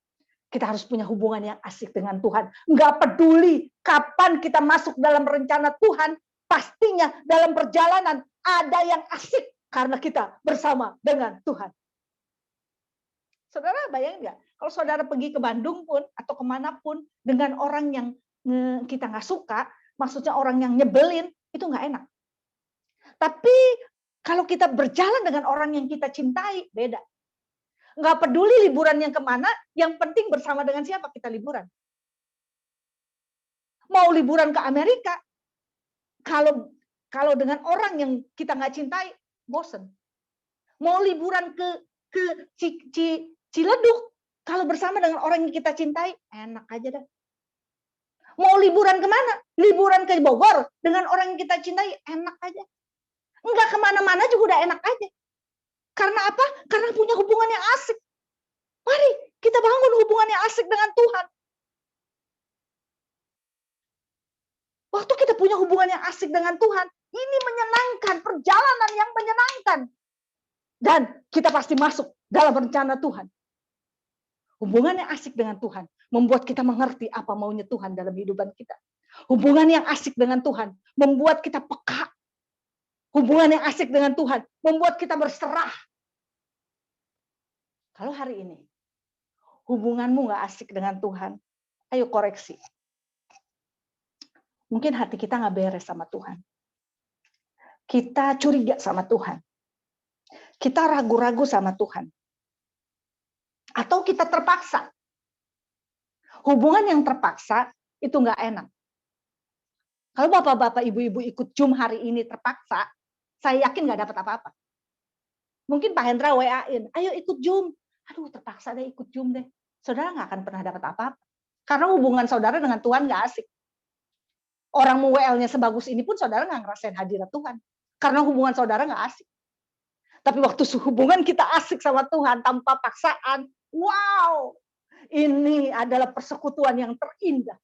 kita harus punya hubungan yang asik dengan Tuhan. Nggak peduli kapan kita masuk dalam rencana Tuhan, pastinya dalam perjalanan ada yang asik karena kita bersama dengan Tuhan. Saudara bayangin nggak? Kalau saudara pergi ke Bandung pun atau kemanapun dengan orang yang kita nggak suka, maksudnya orang yang nyebelin, itu nggak enak. Tapi kalau kita berjalan dengan orang yang kita cintai, beda. Nggak peduli liburan yang kemana, yang penting bersama dengan siapa kita liburan. Mau liburan ke Amerika, kalau dengan orang yang kita nggak cintai, bosen. Mau liburan ke Ciledug, kalau bersama dengan orang yang kita cintai, enak aja dah. Mau liburan kemana? Liburan ke Bogor dengan orang yang kita cintai, enak aja. Enggak kemana-mana juga udah enak aja. Karena apa? Karena punya hubungan yang asik. Mari kita bangun hubungan yang asik dengan Tuhan. Waktu kita punya hubungan yang asik dengan Tuhan, ini menyenangkan, perjalanan yang menyenangkan. Dan kita pasti masuk dalam rencana Tuhan. Hubungan yang asik dengan Tuhan membuat kita mengerti apa maunya Tuhan dalam kehidupan kita. Hubungan yang asik dengan Tuhan membuat kita peka. Hubungan yang asik dengan Tuhan membuat kita berserah. Kalau hari ini hubunganmu nggak asik dengan Tuhan, ayo koreksi. Mungkin hati kita nggak beres sama Tuhan. Kita curiga sama Tuhan. Kita ragu-ragu sama Tuhan. Atau kita terpaksa. Hubungan yang terpaksa itu nggak enak. Kalau bapak-bapak, ibu-ibu ikut Zoom hari ini terpaksa, saya yakin nggak dapat apa-apa. Mungkin Pak Hendra WA-in, ayo ikut Zoom. Aduh, terpaksa deh ikut Zoom deh. Saudara nggak akan pernah dapat apa-apa. Karena hubungan saudara dengan Tuhan nggak asik. Orang mau WL-nya sebagus ini pun saudara nggak ngerasain hadirat Tuhan. Karena hubungan saudara nggak asik. Tapi waktu hubungan kita asik sama Tuhan tanpa paksaan, wow, ini adalah persekutuan yang terindah.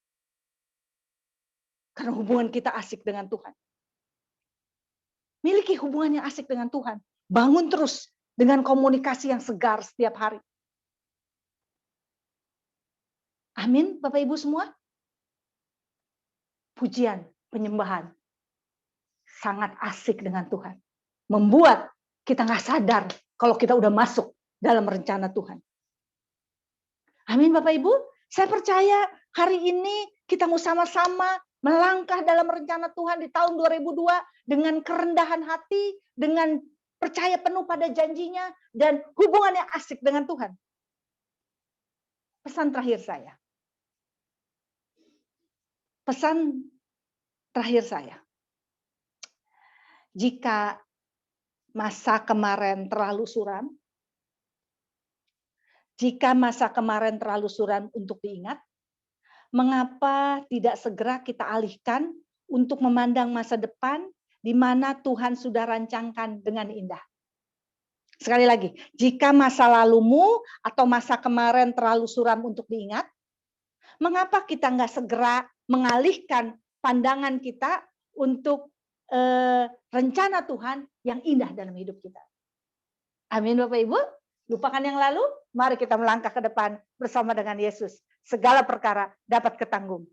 Karena hubungan kita asik dengan Tuhan. Miliki hubungan yang asik dengan Tuhan. Bangun terus dengan komunikasi yang segar setiap hari. Amin, Bapak Ibu semua. Pujian, penyembahan. Sangat asik dengan Tuhan. Membuat kita nggak sadar kalau kita udah masuk dalam rencana Tuhan. Amin Bapak Ibu. Saya percaya hari ini kita mau sama-sama melangkah dalam rencana Tuhan di tahun 2002 dengan kerendahan hati, dengan percaya penuh pada janjinya, dan hubungan yang asik dengan Tuhan. Pesan terakhir saya. Pesan terakhir saya. Jika masa kemarin terlalu suram, jika masa kemarin terlalu suram untuk diingat, mengapa tidak segera kita alihkan untuk memandang masa depan di mana Tuhan sudah rancangkan dengan indah. Sekali lagi, jika masa lalumu atau masa kemarin terlalu suram untuk diingat, mengapa kita nggak segera mengalihkan pandangan kita untuk rencana Tuhan yang indah dalam hidup kita. Amin Bapak Ibu. Lupakan yang lalu, mari kita melangkah ke depan bersama dengan Yesus. Segala perkara dapat ketanggung.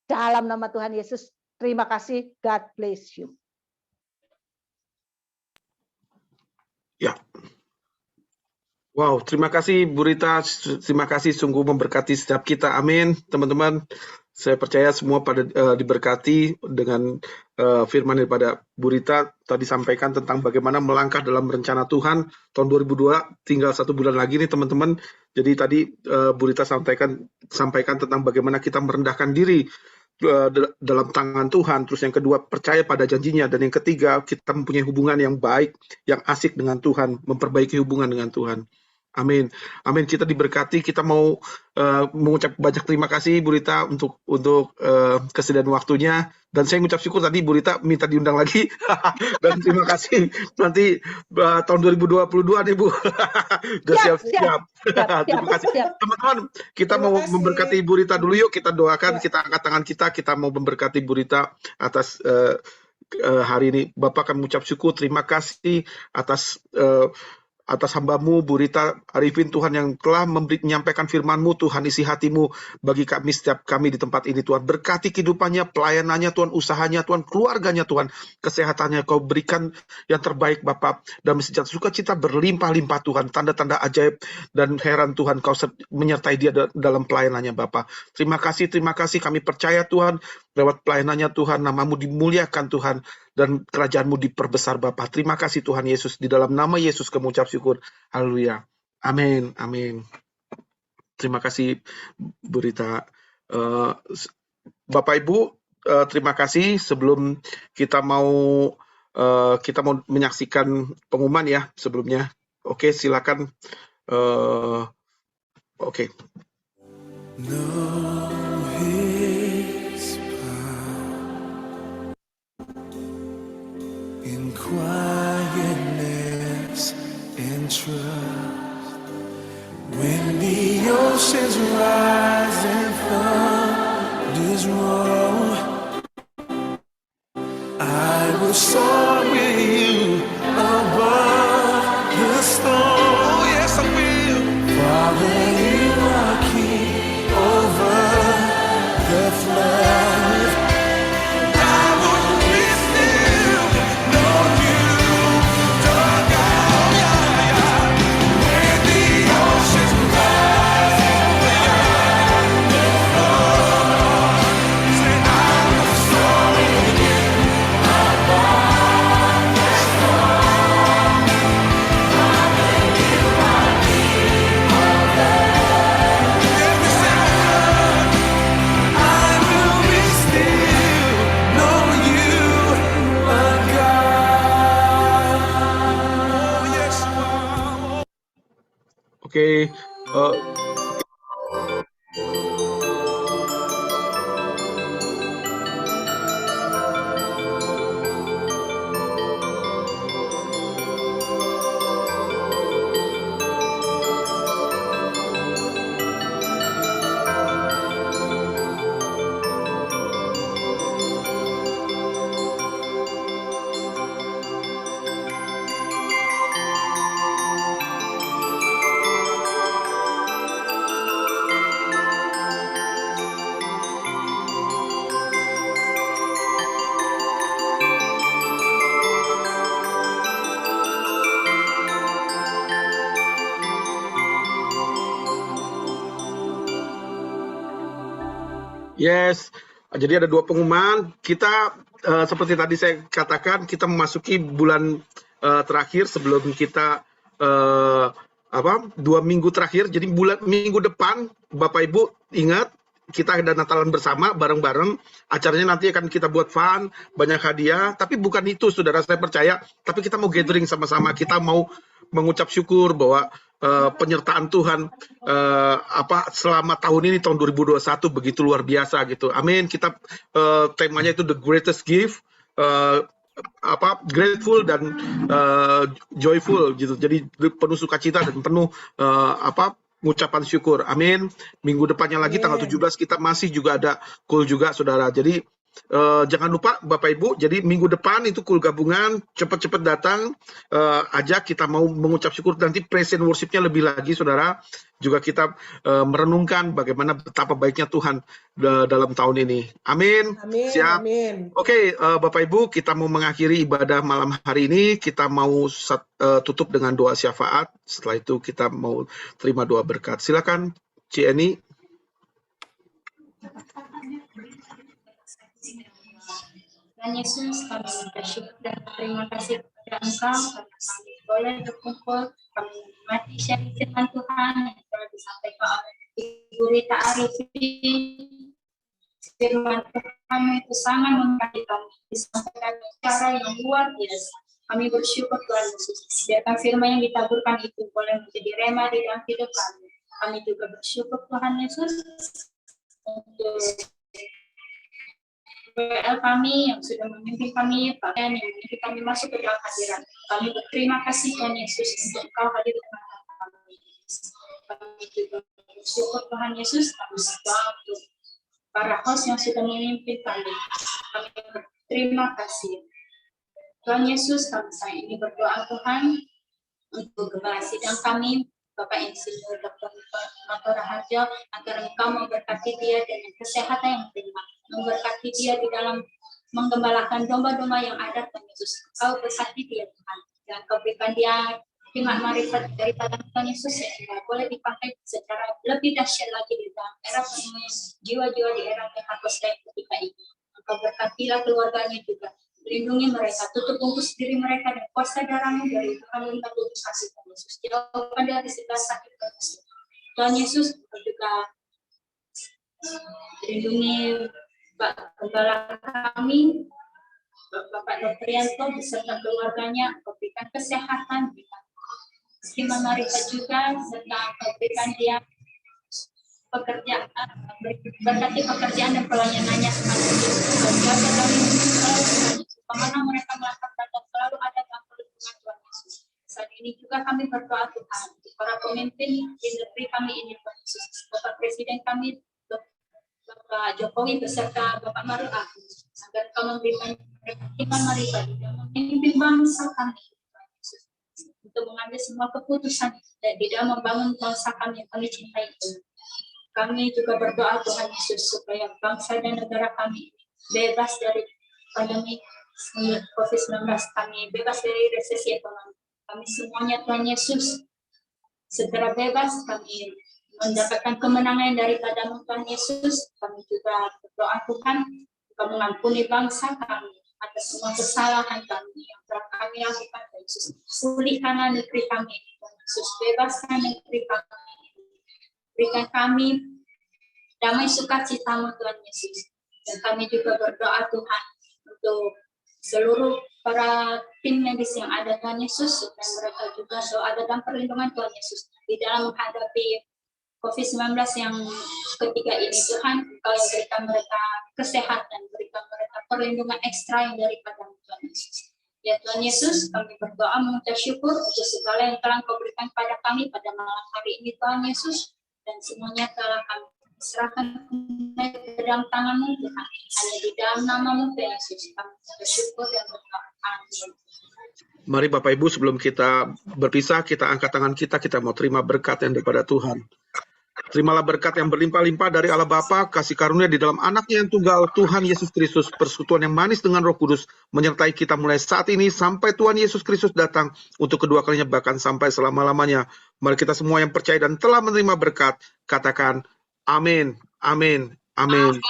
Dalam nama Tuhan Yesus, terima kasih. God bless you. Ya. Wow, terima kasih Bu Rita. Terima kasih, sungguh memberkati setiap kita. Amin, teman-teman. Saya percaya semua pada diberkati dengan firman daripada Bu Rita tadi sampaikan tentang bagaimana melangkah dalam rencana Tuhan tahun 2002, tinggal 1 bulan lagi nih teman-teman. Jadi tadi Bu Rita sampaikan tentang bagaimana kita merendahkan diri dalam tangan Tuhan. Terus yang kedua, percaya pada janjinya. Dan yang ketiga, kita mempunyai hubungan yang baik, yang asik dengan Tuhan, memperbaiki hubungan dengan Tuhan. Amin. Amin. Kita diberkati. Kita mau mengucap banyak terima kasih Bu Rita untuk kesediaan waktunya. Dan saya mengucap syukur tadi Bu Rita minta diundang lagi. Dan terima kasih. Nanti tahun 2022 nih Bu. Udah siap-siap. Terima kasih. Teman-teman, kita mau memberkati Bu Rita dulu yuk. Kita doakan, kita angkat tangan kita mau memberkati Bu Rita atas hari ini. Bapak kami mengucap syukur, terima kasih atas hamba-Mu, Bu Rita Arifin, Tuhan, yang telah menyampaikan firman-Mu, Tuhan, isi hati-Mu bagi kami, setiap kami di tempat ini, Tuhan. Berkati kehidupannya, pelayanannya, Tuhan, usahanya, Tuhan, keluarganya, Tuhan, kesehatannya, Kau berikan yang terbaik, Bapak, dan sejahtera sukacita berlimpah-limpah, Tuhan, tanda-tanda ajaib dan heran, Tuhan, Kau menyertai dia dalam pelayanannya, Bapak. Terima kasih, kami percaya, Tuhan, lewat pelayanannya, Tuhan, nama-Mu dimuliakan, Tuhan, dan kerajaan-Mu diperbesar, Bapa. Terima kasih Tuhan Yesus, di dalam nama Yesus kami ucap syukur. Haleluya. Amin. Amin. Terima kasih Bu Rita. Bapak Ibu, terima kasih. Sebelum kita mau menyaksikan pengumuman ya sebelumnya. Oke, silakan. Oke. In quietness and trust, when the oceans rise and thunders roll, I will soar with you above the storm. Oh, yes, I will. Father, you are king over the flood. Oke. Yes, jadi ada dua pengumuman. Kita seperti tadi saya katakan, kita memasuki bulan terakhir sebelum kita 2 minggu terakhir. Jadi minggu depan, Bapak Ibu ingat kita ada Natalan bersama bareng-bareng. Acaranya nanti akan kita buat fun, banyak hadiah. Tapi bukan itu, saudara, saya percaya. Tapi kita mau gathering sama-sama. Kita mau mengucap syukur bahwa penyertaan Tuhan selama tahun ini, tahun 2021 begitu luar biasa gitu. Amin. Kita temanya itu the greatest gift, grateful dan joyful gitu. Jadi penuh sukacita dan penuh ucapan syukur. Amin. Minggu depannya lagi tanggal 17 kita masih juga ada cool juga, saudara. Jadi jangan lupa Bapak Ibu, jadi minggu depan itu cool gabungan, cepat-cepat datang aja, kita mau mengucap syukur. Nanti praise and worship-nya lebih lagi, saudara. Juga kita merenungkan bagaimana betapa baiknya Tuhan dalam tahun ini. Amin. Amin. Siap. Amin. Oke, Bapak Ibu, kita mau mengakhiri ibadah malam hari ini. Kita mau tutup dengan doa syafaat. Setelah itu kita mau terima doa berkat. Silakan, Cieni. Tuhan Yesus, kami bersyukur dan terima kasih kepada Engkau karena kami boleh berkumpul, kami menikmati sharing firman Tuhan yang telah disampaikan oleh Ibu Rita Arifin. Firman Tuhan itu sangat memberkati kami, disampaikan dengan cara yang luar biasa. Kami bersyukur Tuhan Yesus, biarkan firman yang ditaburkan itu boleh menjadi rema di dalam hidup kami. Kami juga bersyukur Tuhan Yesus untuk WL kami yang sudah memimpin kami, bahkan yang memimpin kami masuk ke dalam hadirat. Kami berterima kasih Tuhan Yesus untuk Engkau hadir di tengah-tengah kami. Kami juga bersyukur Tuhan Yesus atas untuk para host yang sudah memimpin kami. Kami berterima kasih. Tuhan Yesus, kami saat ini berdoa Tuhan untuk Gembala Sidang kami, Bapak Insinyur Dr. Noto Raharjo, agar Engkau memberkati dia dengan kesehatan yang prima, memberkati dia di dalam menggembalakan domba-domba yang ada, Tuhan Yesus. Engkau berkati dia Tuhan, dan Kau berikan dia hikmat marifat daripada Tuhan Yesus, sehingga boleh dipakai secara lebih dahsyat lagi di dalam era penemuan jiwa-jiwa di era Pentekoste ketika ini. Engkau berkatilah keluarganya juga, lindungi mereka, tutup bungkus diri mereka dan kuasa darah-Mu dari Tuhan limpah tubuh kasih Tuhan Yesus. Jauhkan dari segala sakit dan musibah. Tuhan Yesus juga lindungi Pak Gembala kami, Bapak Dr. Yanto beserta keluarganya, berikan kesehatan, berikan istimewa marifat juga, serta berikan dia pekerjaan, berkati pekerjaan dan pelayanannya jaga dari kemana mereka melakukan dan selalu ada dalam perlindungan Tuhan Yesus. Saat ini juga kami berdoa Tuhan untuk para pemimpin di negeri kami ini Tuhan Yesus, Bapak Presiden kami Bapak Jokowi beserta Bapak Maruf Amin, agar Kau memberikan hikmat marifat dalam memimpin bangsa kami Tuhan Yesus, untuk mengambil semua keputusan di dalam membangun bangsa kami yang kami cintai itu. Kami juga berdoa Tuhan Yesus supaya bangsa dan negara kami bebas dari pandemi COVID-19, kami bebas dari resesi ekonomi. Kami semuanya Tuhan Yesus segera bebas, kami mendapatkan kemenangan daripada Tuhan Yesus. Kami juga berdoa Tuhan, Kau mengampuni bangsa kami atas semua kesalahan kami yang telah kami lakukan Tuhan Yesus. Pulihkanlah negeri kami Tuhan Yesus, bebaskan negeri kami. Berikan kami damai sukacita-Mu Tuhan Yesus. Dan kami juga berdoa Tuhan untuk seluruh para tim medis yang ada Tuhan Yesus, supaya mereka juga selalu ada dalam perlindungan Tuhan Yesus di dalam menghadapi COVID-19 yang ketiga ini. Tuhan, Kau yang berikan mereka kesehatan, berikan mereka perlindungan ekstra yang daripada Tuhan Yesus. Ya Tuhan Yesus, kami berdoa mengucap syukur untuk segala yang telah Kau berikan pada kami pada malam hari ini Tuhan Yesus, dan semuanya telah kami serahkan ke dalam tangan-Mu Tuhan. Hanya di dalam nama-Mu Tuhan Yesus kami bersyukur dan berdoa. Amin. Mari Bapak Ibu, sebelum kita berpisah, kita angkat tangan kita mau terima berkat yang daripada Tuhan. Terimalah berkat yang berlimpah-limpah dari Allah Bapa, kasih karunia di dalam Anaknya yang tunggal, Tuhan Yesus Kristus, persekutuan yang manis dengan Roh Kudus, menyertai kita mulai saat ini sampai Tuhan Yesus Kristus datang untuk kedua kalinya, bahkan sampai selama-lamanya. Mari kita semua yang percaya dan telah menerima berkat, katakan amin, amin, amin.